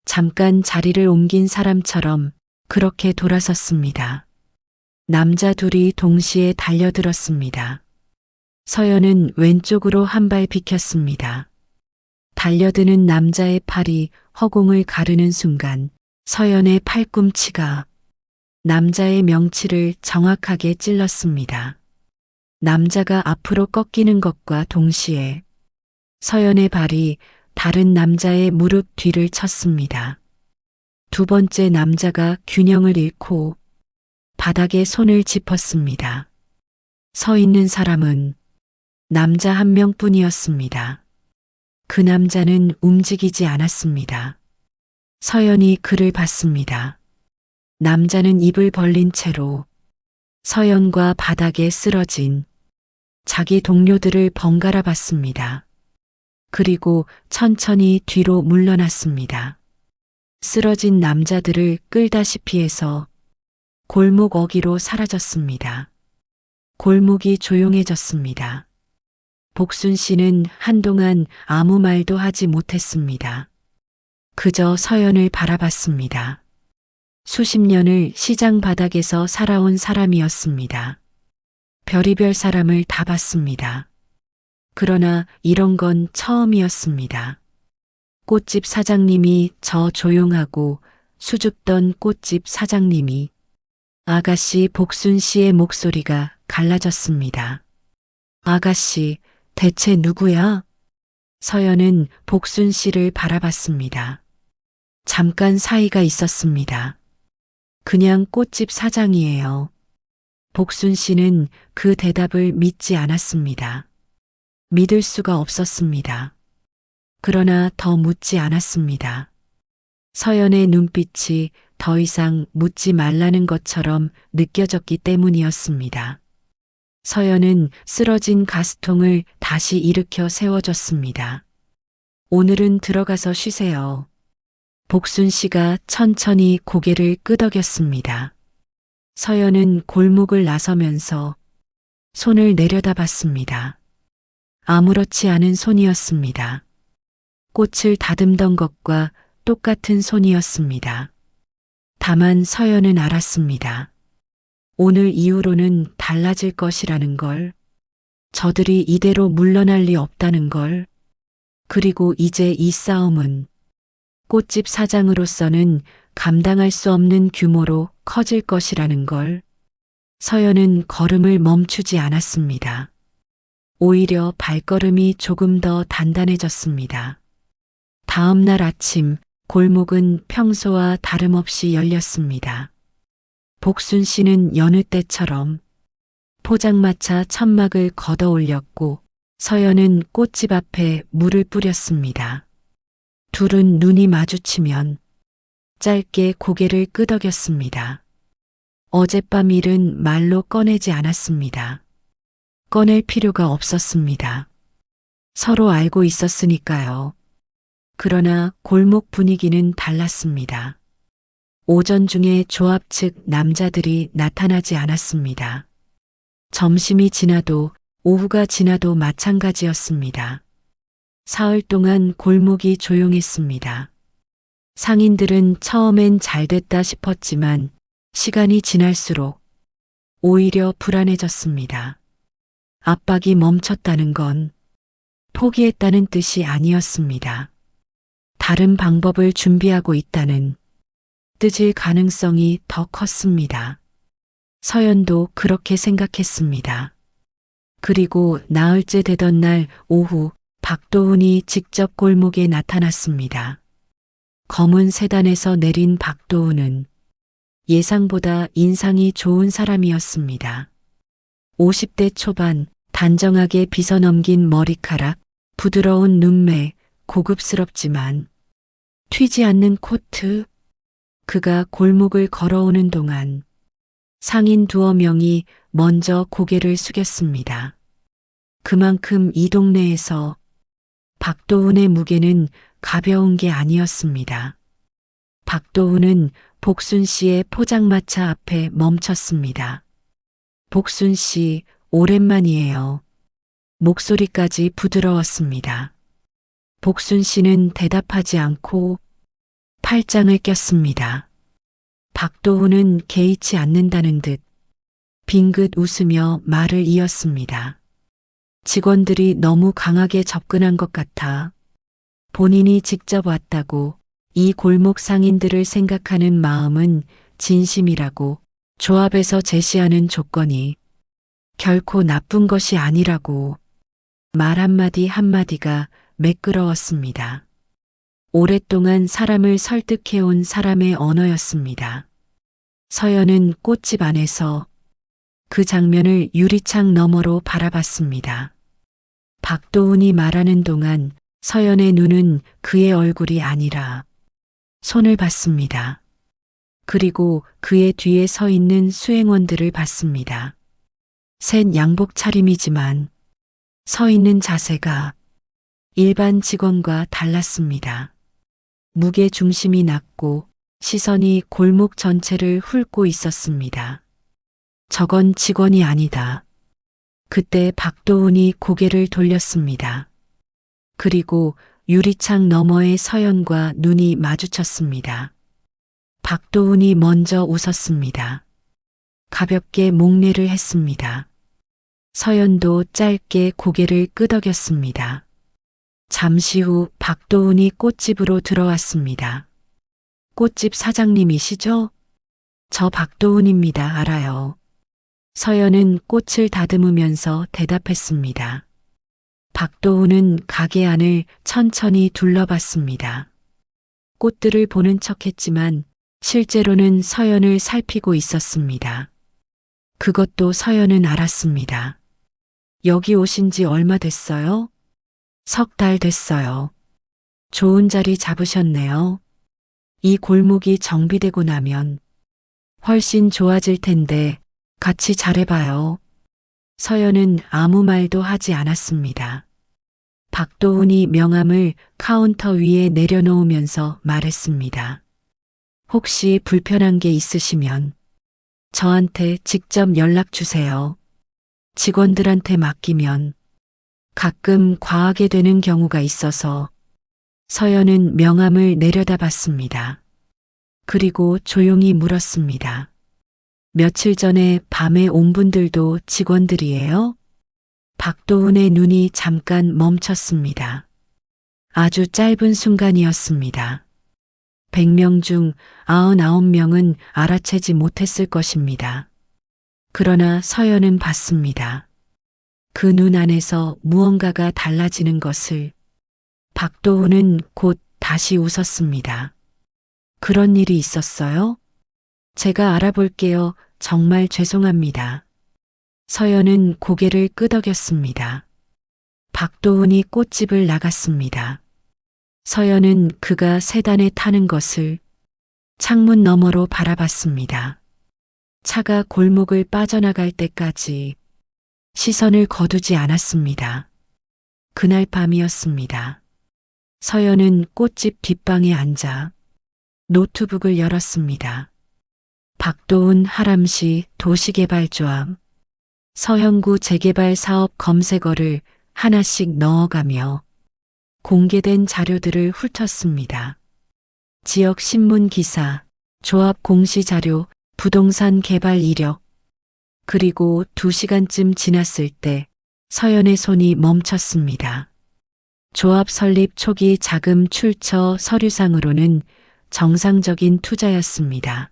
S1: 잠깐 자리를 옮긴 사람처럼 그렇게 돌아섰습니다. 남자 둘이 동시에 달려들었습니다. 서연은 왼쪽으로 한 발 비켰습니다. 달려드는 남자의 팔이 허공을 가르는 순간 서연의 팔꿈치가 남자의 명치를 정확하게 찔렀습니다. 남자가 앞으로 꺾이는 것과 동시에 서연의 발이 다른 남자의 무릎 뒤를 쳤습니다. 두 번째 남자가 균형을 잃고 바닥에 손을 짚었습니다. 서 있는 사람은 남자 한 명뿐이었습니다. 그 남자는 움직이지 않았습니다. 서연이 그를 봤습니다. 남자는 입을 벌린 채로 서연과 바닥에 쓰러진 자기 동료들을 번갈아 봤습니다. 그리고 천천히 뒤로 물러났습니다. 쓰러진 남자들을 끌다시피 해서 골목 어귀로 사라졌습니다. 골목이 조용해졌습니다. 복순 씨는 한동안 아무 말도 하지 못했습니다. 그저 서연을 바라봤습니다. 수십 년을 시장 바닥에서 살아온 사람이었습니다. 별의별 사람을 다 봤습니다. 그러나 이런 건 처음이었습니다. 꽃집 사장님이 저 조용하고 수줍던 꽃집 사장님이 아가씨 복순 씨의 목소리가 갈라졌습니다. 아가씨, 대체 누구야? 서연은 복순 씨를 바라봤습니다. 잠깐 사이가 있었습니다. 그냥 꽃집 사장이에요. 복순 씨는 그 대답을 믿지 않았습니다. 믿을 수가 없었습니다. 그러나 더 묻지 않았습니다. 서연의 눈빛이 더 이상 묻지 말라는 것처럼 느껴졌기 때문이었습니다. 서연은 쓰러진 가스통을 다시 일으켜 세워줬습니다. 오늘은 들어가서 쉬세요. 복순 씨가 천천히 고개를 끄덕였습니다. 서연은 골목을 나서면서 손을 내려다봤습니다. 아무렇지 않은 손이었습니다. 꽃을 다듬던 것과 똑같은 손이었습니다. 다만 서연은 알았습니다. 오늘 이후로는 달라질 것이라는 걸, 저들이 이대로 물러날 리 없다는 걸, 그리고 이제 이 싸움은 꽃집 사장으로서는 감당할 수 없는 규모로 커질 것이라는 걸, 서연은 걸음을 멈추지 않았습니다. 오히려 발걸음이 조금 더 단단해졌습니다. 다음 날 아침 골목은 평소와 다름없이 열렸습니다. 복순 씨는 여느 때처럼 포장마차 천막을 걷어 올렸고 서연은 꽃집 앞에 물을 뿌렸습니다. 둘은 눈이 마주치면 짧게 고개를 끄덕였습니다. 어젯밤 일은 말로 꺼내지 않았습니다. 꺼낼 필요가 없었습니다. 서로 알고 있었으니까요. 그러나 골목 분위기는 달랐습니다. 오전 중에 조합 측 남자들이 나타나지 않았습니다. 점심이 지나도 오후가 지나도 마찬가지였습니다. 사흘 동안 골목이 조용했습니다. 상인들은 처음엔 잘 됐다 싶었지만 시간이 지날수록 오히려 불안해졌습니다. 압박이 멈췄다는 건 포기했다는 뜻이 아니었습니다. 다른 방법을 준비하고 있다는 뜻일 가능성이 더 컸습니다. 서연도 그렇게 생각했습니다. 그리고 나흘째 되던 날 오후 박도훈이 직접 골목에 나타났습니다. 검은 세단에서 내린 박도훈은 예상보다 인상이 좋은 사람이었습니다. 50대 초반, 단정하게 빗어넘긴 머리카락, 부드러운 눈매, 고급스럽지만 튀지 않는 코트. 그가 골목을 걸어오는 동안 상인 두어 명이 먼저 고개를 숙였습니다. 그만큼 이 동네에서 박도훈의 무게는 가벼운 게 아니었습니다. 박도훈은 복순 씨의 포장마차 앞에 멈췄습니다. 복순 씨, 오랜만이에요. 목소리까지 부드러웠습니다. 복순 씨는 대답하지 않고 팔짱을 꼈습니다. 박도훈은 개의치 않는다는 듯 빙긋 웃으며 말을 이었습니다. 직원들이 너무 강하게 접근한 것 같아 본인이 직접 왔다고 이 골목 상인들을 생각하는 마음은 진심이라고 조합에서 제시하는 조건이 결코 나쁜 것이 아니라고 말 한마디 한마디가 매끄러웠습니다. 오랫동안 사람을 설득해온 사람의 언어였습니다. 서연은 꽃집 안에서 그 장면을 유리창 너머로 바라봤습니다. 박도훈이 말하는 동안 서연의 눈은 그의 얼굴이 아니라 손을 봤습니다. 그리고 그의 뒤에 서 있는 수행원들을 봤습니다. 셋 양복 차림이지만 서 있는 자세가 일반 직원과 달랐습니다. 무게 중심이 낮고 시선이 골목 전체를 훑고 있었습니다. 저건 직원이 아니다. 그때 박도훈이 고개를 돌렸습니다. 그리고 유리창 너머의 서연과 눈이 마주쳤습니다. 박도훈이 먼저 웃었습니다. 가볍게 목례를 했습니다. 서연도 짧게 고개를 끄덕였습니다. 잠시 후 박도훈이 꽃집으로 들어왔습니다. 꽃집 사장님이시죠? 저 박도훈입니다. 알아요. 서연은 꽃을 다듬으면서 대답했습니다. 박도훈은 가게 안을 천천히 둘러봤습니다. 꽃들을 보는 척했지만 실제로는 서연을 살피고 있었습니다. 그것도 서연은 알았습니다. 여기 오신 지 얼마 됐어요? 석 달 됐어요. 좋은 자리 잡으셨네요. 이 골목이 정비되고 나면 훨씬 좋아질 텐데 같이 잘해봐요. 서연은 아무 말도 하지 않았습니다. 박도훈이 명함을 카운터 위에 내려놓으면서 말했습니다. 혹시 불편한 게 있으시면 저한테 직접 연락 주세요. 직원들한테 맡기면 가끔 과하게 되는 경우가 있어서. 서연은 명함을 내려다봤습니다. 그리고 조용히 물었습니다. 며칠 전에 밤에 온 분들도 직원들이에요? 박도훈의 눈이 잠깐 멈췄습니다. 아주 짧은 순간이었습니다. 100명 중 99명은 알아채지 못했을 것입니다. 그러나 서연은 봤습니다. 그 눈 안에서 무언가가 달라지는 것을. 박도훈은 곧 다시 웃었습니다. 그런 일이 있었어요? 제가 알아볼게요. 정말 죄송합니다. 서연은 고개를 끄덕였습니다. 박도훈이 꽃집을 나갔습니다. 서연은 그가 세단에 타는 것을 창문 너머로 바라봤습니다. 차가 골목을 빠져나갈 때까지 시선을 거두지 않았습니다. 그날 밤이었습니다. 서연은 꽃집 뒷방에 앉아 노트북을 열었습니다. 박도훈 하람시 도시개발조합 서형구 재개발 사업 검색어를 하나씩 넣어가며 공개된 자료들을 훑었습니다. 지역 신문 기사, 조합 공시 자료, 부동산 개발 이력. 그리고 2시간쯤 지났을 때 서연의 손이 멈췄습니다. 조합 설립 초기 자금 출처 서류상으로는 정상적인 투자였습니다.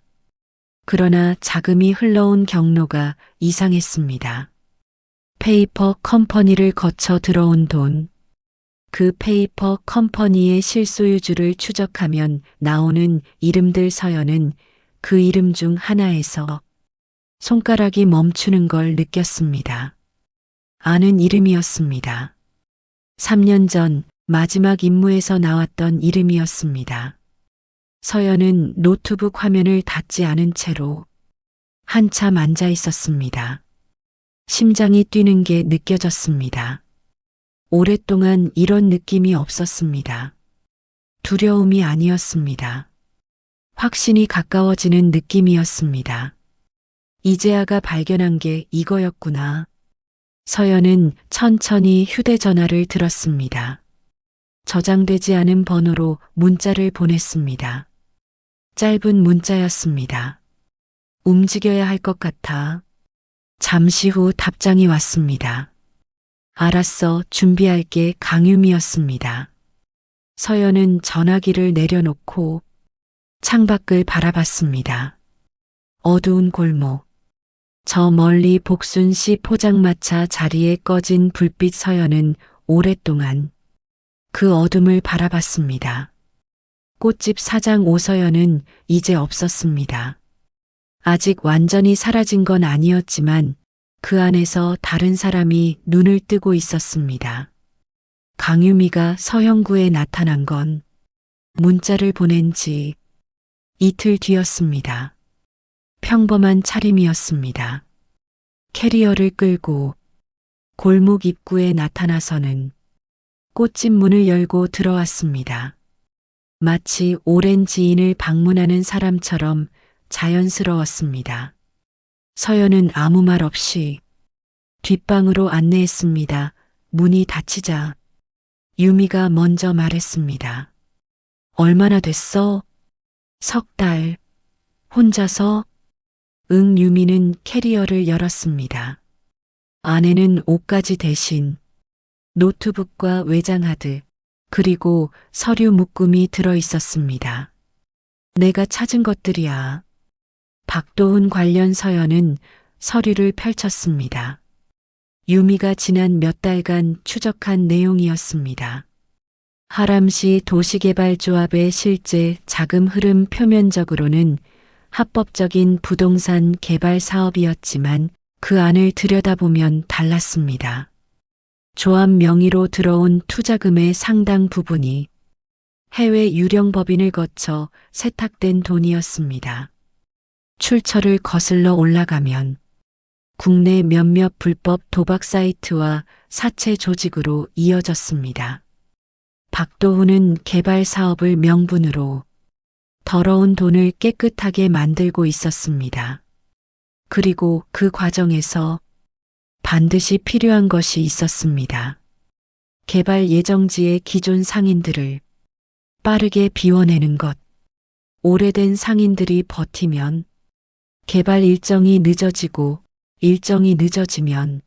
S1: 그러나 자금이 흘러온 경로가 이상했습니다. 페이퍼 컴퍼니를 거쳐 들어온 돈. 그 페이퍼 컴퍼니의 실소유주를 추적하면 나오는 이름들. 서연은 그 이름 중 하나에서 손가락이 멈추는 걸 느꼈습니다. 아는 이름이었습니다. 3년 전 마지막 임무에서 나왔던 이름이었습니다. 서연은 노트북 화면을 닫지 않은 채로 한참 앉아 있었습니다. 심장이 뛰는 게 느껴졌습니다. 오랫동안 이런 느낌이 없었습니다. 두려움이 아니었습니다. 확신이 가까워지는 느낌이었습니다. 이재아가 발견한 게 이거였구나. 서연은 천천히 휴대전화를 들었습니다. 저장되지 않은 번호로 문자를 보냈습니다. 짧은 문자였습니다. 움직여야 할 것 같아. 잠시 후 답장이 왔습니다. 알았어, 준비할게. 강유미였습니다. 서연은 전화기를 내려놓고 창밖을 바라봤습니다. 어두운 골목. 저 멀리 복순시 포장마차 자리에 꺼진 불빛. 서연은 오랫동안 그 어둠을 바라봤습니다. 꽃집 사장 오서연은 이제 없었습니다. 아직 완전히 사라진 건 아니었지만 그 안에서 다른 사람이 눈을 뜨고 있었습니다. 강유미가 서형구에 나타난 건 문자를 보낸 지 이틀 뒤였습니다. 평범한 차림이었습니다. 캐리어를 끌고 골목 입구에 나타나서는 꽃집 문을 열고 들어왔습니다. 마치 오랜 지인을 방문하는 사람처럼 자연스러웠습니다. 서연은 아무 말 없이 뒷방으로 안내했습니다. 문이 닫히자 유미가 먼저 말했습니다. 얼마나 됐어? 3달. 혼자서? 응. 유미는 캐리어를 열었습니다. 안에는 옷가지 대신 노트북과 외장하드 그리고 서류 묶음이 들어 있었습니다. 내가 찾은 것들이야. 박도훈 관련 서연은 서류를 펼쳤습니다. 유미가 지난 몇 달간 추적한 내용이었습니다. 하람시 도시개발조합의 실제 자금 흐름. 표면적으로는 합법적인 부동산 개발 사업이었지만 그 안을 들여다보면 달랐습니다. 조합 명의로 들어온 투자금의 상당 부분이 해외 유령 법인을 거쳐 세탁된 돈이었습니다. 출처를 거슬러 올라가면 국내 몇몇 불법 도박 사이트와 사채 조직으로 이어졌습니다. 박도훈은 개발 사업을 명분으로 더러운 돈을 깨끗하게 만들고 있었습니다. 그리고 그 과정에서 반드시 필요한 것이 있었습니다. 개발 예정지의 기존 상인들을 빠르게 비워내는 것. 오래된 상인들이 버티면 개발 일정이 늦어지고 일정이 늦어지면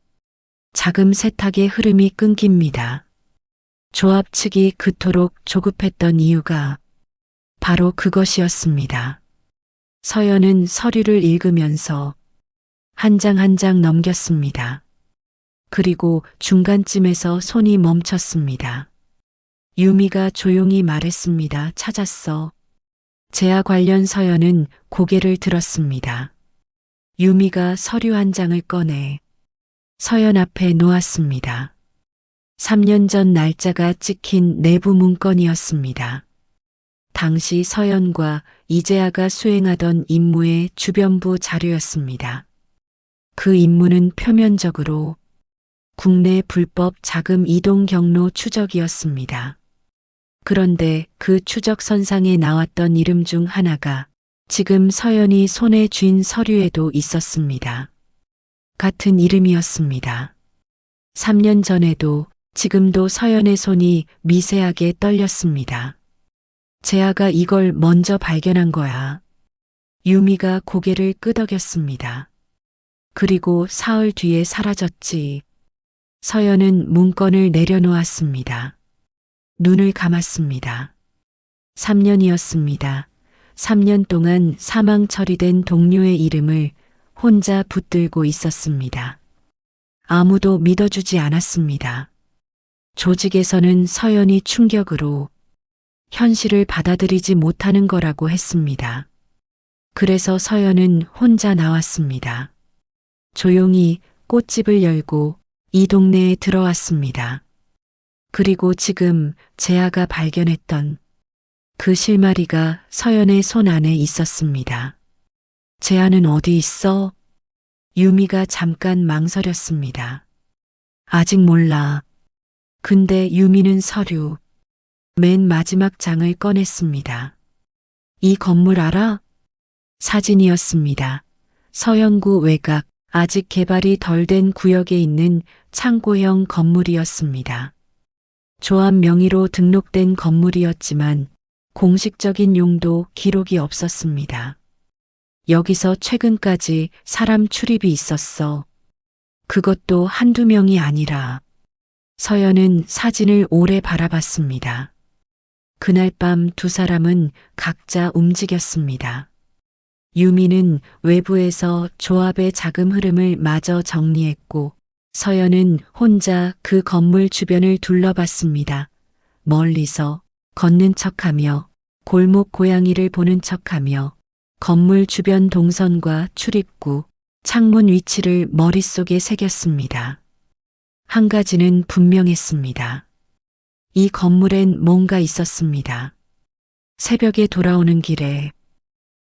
S1: 자금 세탁의 흐름이 끊깁니다. 조합 측이 그토록 조급했던 이유가 바로 그것이었습니다. 서연은 서류를 읽으면서 한 장 한 장 넘겼습니다. 그리고 중간쯤에서 손이 멈췄습니다. 유미가 조용히 말했습니다. 찾았어. 재하 관련 서연은 고개를 들었습니다. 유미가 서류 한 장을 꺼내 서연 앞에 놓았습니다. 3년 전 날짜가 찍힌 내부 문건이었습니다. 당시 서연과 이재하가 수행하던 임무의 주변부 자료였습니다. 그 임무는 표면적으로 국내 불법 자금 이동 경로 추적이었습니다. 그런데 그 추적선상에 나왔던 이름 중 하나가 지금 서연이 손에 쥔 서류에도 있었습니다. 같은 이름이었습니다. 3년 전에도 지금도 서연의 손이 미세하게 떨렸습니다. 재하가 이걸 먼저 발견한 거야. 유미가 고개를 끄덕였습니다. 그리고 사흘 뒤에 사라졌지. 서연은 문건을 내려놓았습니다. 눈을 감았습니다. 3년이었습니다. 3년 동안 사망 처리된 동료의 이름을 혼자 붙들고 있었습니다. 아무도 믿어주지 않았습니다. 조직에서는 서연이 충격으로 현실을 받아들이지 못하는 거라고 했습니다. 그래서 서연은 혼자 나왔습니다. 조용히 꽃집을 열고 이 동네에 들어왔습니다. 그리고 지금 재하가 발견했던 그 실마리가 서연의 손 안에 있었습니다. 재하는 어디 있어? 유미가 잠깐 망설였습니다. 아직 몰라. 근데 유미는 서류, 맨 마지막 장을 꺼냈습니다. 이 건물 알아? 사진이었습니다. 서영구 외곽, 아직 개발이 덜 된 구역에 있는 창고형 건물이었습니다. 조합 명의로 등록된 건물이었지만 공식적인 용도 기록이 없었습니다. 여기서 최근까지 사람 출입이 있었어. 그것도 한두 명이 아니라. 서연은 사진을 오래 바라봤습니다. 그날 밤 두 사람은 각자 움직였습니다. 유미는 외부에서 조합의 자금 흐름을 마저 정리했고 서연은 혼자 그 건물 주변을 둘러봤습니다. 멀리서 걷는 척하며 골목 고양이를 보는 척하며 건물 주변 동선과 출입구, 창문 위치를 머릿속에 새겼습니다. 한 가지는 분명했습니다. 이 건물엔 뭔가 있었습니다. 새벽에 돌아오는 길에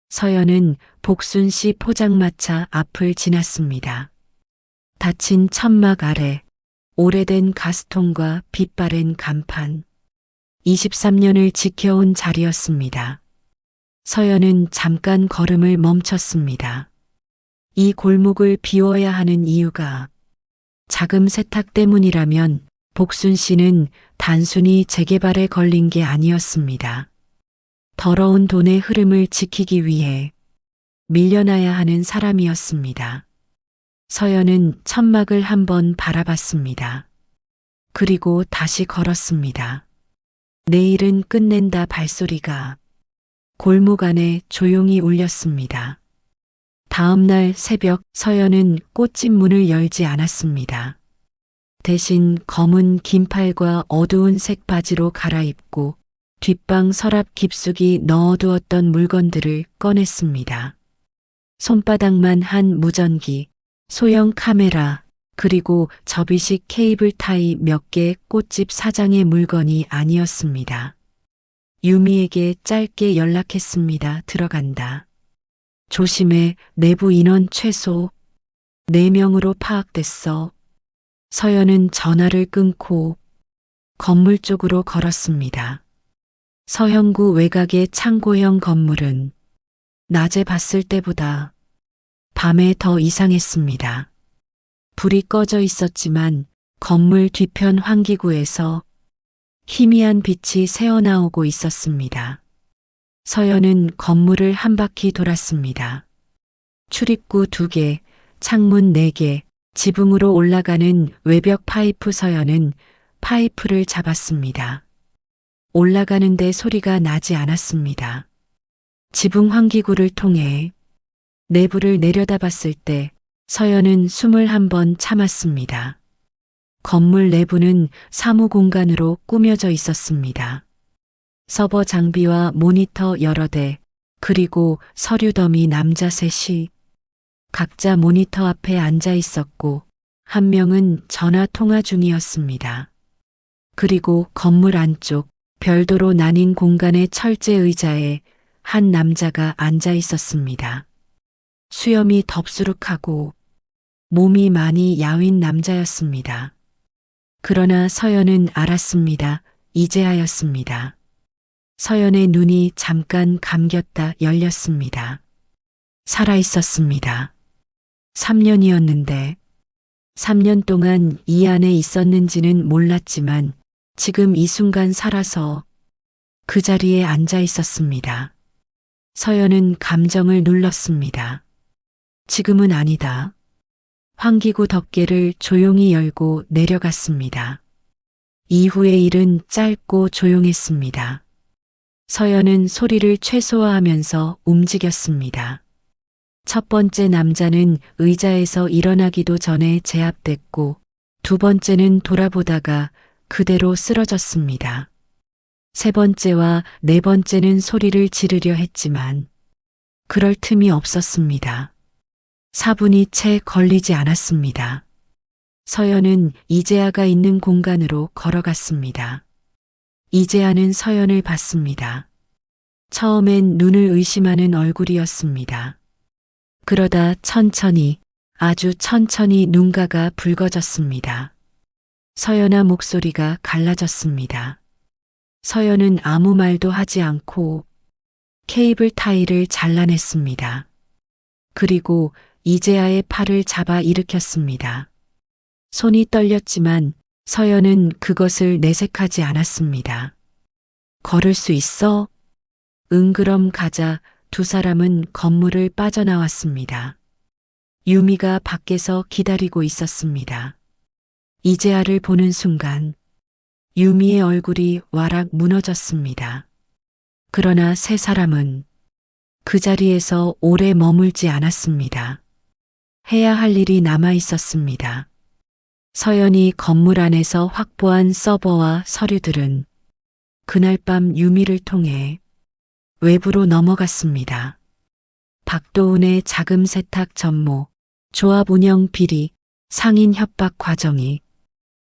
S1: 서연은 복순씨 포장마차 앞을 지났습니다. 닫힌 천막 아래 오래된 가스통과 빛바랜 간판. 23년을 지켜온 자리였습니다. 서연은 잠깐 걸음을 멈췄습니다. 이 골목을 비워야 하는 이유가 자금 세탁 때문이라면 복순 씨는 단순히 재개발에 걸린 게 아니었습니다. 더러운 돈의 흐름을 지키기 위해 밀려나야 하는 사람이었습니다. 서연은 천막을 한번 바라봤습니다. 그리고 다시 걸었습니다. 내일은 끝낸다 발소리가 골목 안에 조용히 울렸습니다. 다음 날 새벽 서연은 꽃집 문을 열지 않았습니다. 대신 검은 긴팔과 어두운 색 바지로 갈아입고 뒷방 서랍 깊숙이 넣어두었던 물건들을 꺼냈습니다. 손바닥만 한 무전기, 소형 카메라, 그리고 접이식 케이블 타이 몇 개 꽃집 사장의 물건이 아니었습니다. 유미에게 짧게 연락했습니다. 들어간다. 조심해. 내부 인원 최소 4명으로 파악됐어. 서연은 전화를 끊고 건물 쪽으로 걸었습니다. 서형구 외곽의 창고형 건물은 낮에 봤을 때보다 밤에 더 이상했습니다. 불이 꺼져 있었지만 건물 뒤편 환기구에서 희미한 빛이 새어나오고 있었습니다. 서연은 건물을 한 바퀴 돌았습니다. 출입구 2개, 창문 4개, 지붕으로 올라가는 외벽 파이프. 서연은 파이프를 잡았습니다. 올라가는데 소리가 나지 않았습니다. 지붕 환기구를 통해 내부를 내려다봤을 때 서연은 숨을 한 번 참았습니다. 건물 내부는 사무 공간으로 꾸며져 있었습니다. 서버 장비와 모니터 여러 대, 그리고 서류 더미. 남자 셋이 각자 모니터 앞에 앉아 있었고 한 명은 전화 통화 중이었습니다. 그리고 건물 안쪽 별도로 나뉜 공간의 철제 의자에 한 남자가 앉아 있었습니다. 수염이 덥수룩하고 몸이 많이 야윈 남자였습니다. 그러나 서연은 알았습니다. 이재하였습니다. 서연의 눈이 잠깐 감겼다 열렸습니다. 살아 있었습니다. 3년이었는데 3년 동안 이 안에 있었는지는 몰랐지만 지금 이 순간 살아서 그 자리에 앉아 있었습니다. 서연은 감정을 눌렀습니다. 지금은 아니다. 환기구 덮개를 조용히 열고 내려갔습니다. 이후의 일은 짧고 조용했습니다. 서연은 소리를 최소화하면서 움직였습니다. 첫 번째 남자는 의자에서 일어나기도 전에 제압됐고 2번째는 돌아보다가 그대로 쓰러졌습니다. 3번째와 4번째는 소리를 지르려 했지만 그럴 틈이 없었습니다. 4분이 채 걸리지 않았습니다. 서연은 이재하가 있는 공간으로 걸어갔습니다. 이재하는 서연을 봤습니다. 처음엔 눈을 의심하는 얼굴이었습니다. 그러다 천천히, 아주 천천히 눈가가 붉어졌습니다. 서연아 목소리가 갈라졌습니다. 서연은 아무 말도 하지 않고 케이블 타이를 잘라냈습니다. 그리고 이재하의 팔을 잡아 일으켰습니다. 손이 떨렸지만 서연은 그것을 내색하지 않았습니다. 걸을 수 있어? 응, 그럼 가자. 2 사람은 건물을 빠져나왔습니다. 유미가 밖에서 기다리고 있었습니다. 이재하를 보는 순간 유미의 얼굴이 와락 무너졌습니다. 그러나 3 사람은 그 자리에서 오래 머물지 않았습니다. 해야 할 일이 남아 있었습니다. 서연이 건물 안에서 확보한 서버와 서류들은 그날 밤 유미를 통해 외부로 넘어갔습니다. 박도훈의 자금 세탁 전모, 조합 운영 비리, 상인 협박 과정이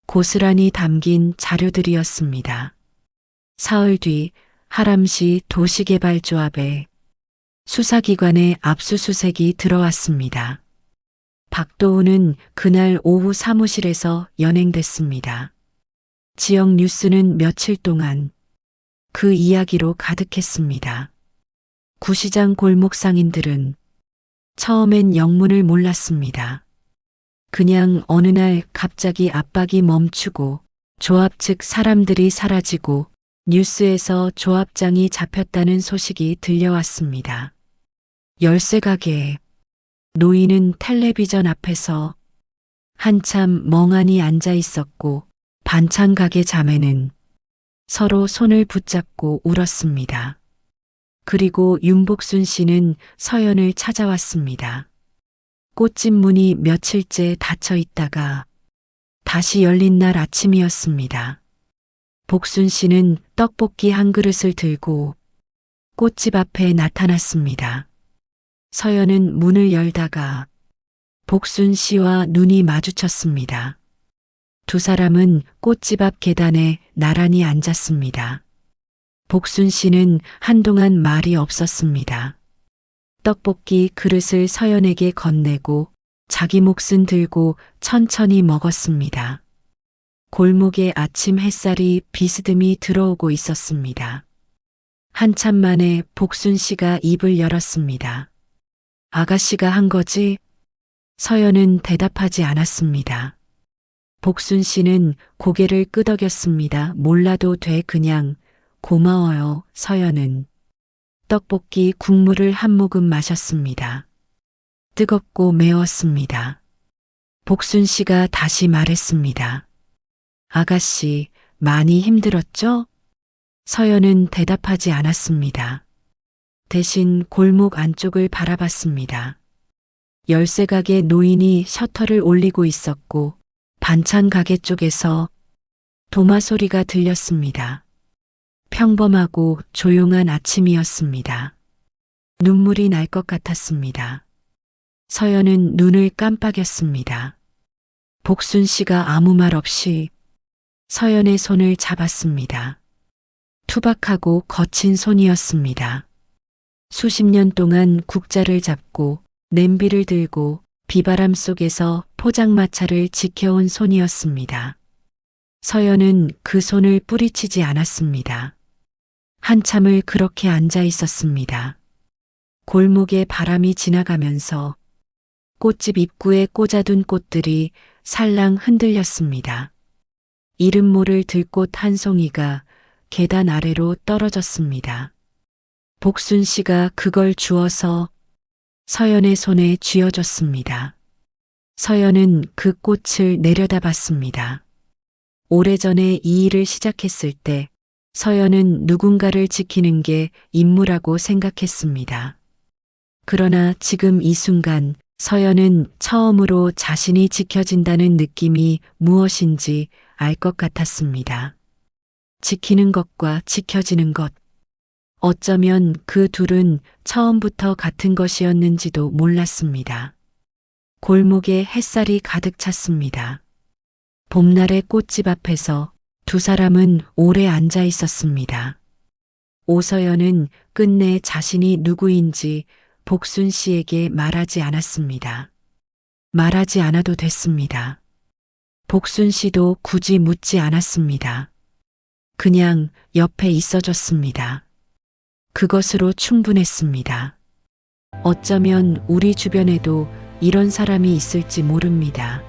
S1: 고스란히 담긴 자료들이었습니다. 사흘 뒤 하람시 도시개발조합에 수사기관의 압수수색이 들어왔습니다. 박도훈은 그날 오후 사무실에서 연행됐습니다. 지역 뉴스는 며칠 동안 그 이야기로 가득했습니다. 구시장 골목 상인들은 처음엔 영문을 몰랐습니다. 그냥 어느 날 갑자기 압박이 멈추고 조합 측 사람들이 사라지고 뉴스에서 조합장이 잡혔다는 소식이 들려왔습니다. 열쇠 가게에 노인은 텔레비전 앞에서 한참 멍하니 앉아 있었고 반찬 가게 자매는 서로 손을 붙잡고 울었습니다. 그리고 윤복순 씨는 서연을 찾아왔습니다. 꽃집 문이 며칠째 닫혀 있다가 다시 열린 날 아침이었습니다. 복순 씨는 떡볶이 한 그릇을 들고 꽃집 앞에 나타났습니다. 서연은 문을 열다가 복순 씨와 눈이 마주쳤습니다. 2 사람은 꽃집 앞 계단에 나란히 앉았습니다. 복순 씨는 한동안 말이 없었습니다. 떡볶이 그릇을 서연에게 건네고 자기 몫은 들고 천천히 먹었습니다. 골목에 아침 햇살이 비스듬히 들어오고 있었습니다. 한참 만에 복순 씨가 입을 열었습니다. 아가씨가 한 거지? 서연은 대답하지 않았습니다. 복순 씨는 고개를 끄덕였습니다. 몰라도 돼 그냥. 고마워요, 서연은. 떡볶이 국물을 한 모금 마셨습니다. 뜨겁고 매웠습니다. 복순 씨가 다시 말했습니다. 아가씨, 많이 힘들었죠? 서연은 대답하지 않았습니다. 대신 골목 안쪽을 바라봤습니다. 열쇠 가게 노인이 셔터를 올리고 있었고 반찬 가게 쪽에서 도마 소리가 들렸습니다. 평범하고 조용한 아침이었습니다. 눈물이 날 것 같았습니다. 서연은 눈을 깜빡였습니다. 복순 씨가 아무 말 없이 서연의 손을 잡았습니다. 투박하고 거친 손이었습니다. 수십 년 동안 국자를 잡고 냄비를 들고 비바람 속에서 포장마차를 지켜온 손이었습니다. 서연은 그 손을 뿌리치지 않았습니다. 한참을 그렇게 앉아 있었습니다. 골목에 바람이 지나가면서 꽃집 입구에 꽂아둔 꽃들이 살랑 흔들렸습니다. 이름 모를 들꽃 한 송이가 계단 아래로 떨어졌습니다. 복순 씨가 그걸 주워서 서연의 손에 쥐어줬습니다. 서연은 그 꽃을 내려다봤습니다. 오래전에 이 일을 시작했을 때 서연은 누군가를 지키는 게 임무라고 생각했습니다. 그러나 지금 이 순간 서연은 처음으로 자신이 지켜진다는 느낌이 무엇인지 알 것 같았습니다. 지키는 것과 지켜지는 것. 어쩌면 그 둘은 처음부터 같은 것이었는지도 몰랐습니다. 골목에 햇살이 가득 찼습니다. 봄날의 꽃집 앞에서 두 사람은 오래 앉아 있었습니다. 오서연은 끝내 자신이 누구인지 복순 씨에게 말하지 않았습니다. 말하지 않아도 됐습니다. 복순 씨도 굳이 묻지 않았습니다. 그냥 옆에 있어줬습니다. 그것으로 충분했습니다. 어쩌면 우리 주변에도 이런 사람이 있을지 모릅니다.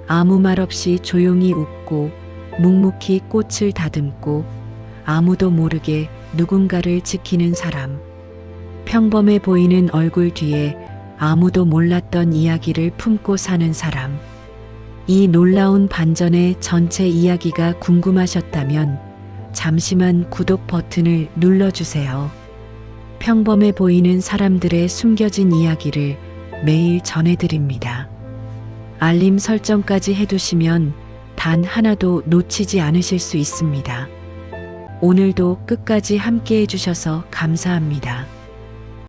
S1: 아무 말 없이 조용히 웃고 묵묵히 꽃을 다듬고 아무도 모르게 누군가를 지키는 사람. 평범해 보이는 얼굴 뒤에 아무도 몰랐던 이야기를 품고 사는 사람. 이 놀라운 반전의 전체 이야기가 궁금하셨다면 잠시만 구독 버튼을 눌러주세요. 평범해 보이는 사람들의 숨겨진 이야기를 매일 전해드립니다. 알림 설정까지 해두시면 단 하나도 놓치지 않으실 수 있습니다. 오늘도 끝까지 함께 해주셔서 감사합니다.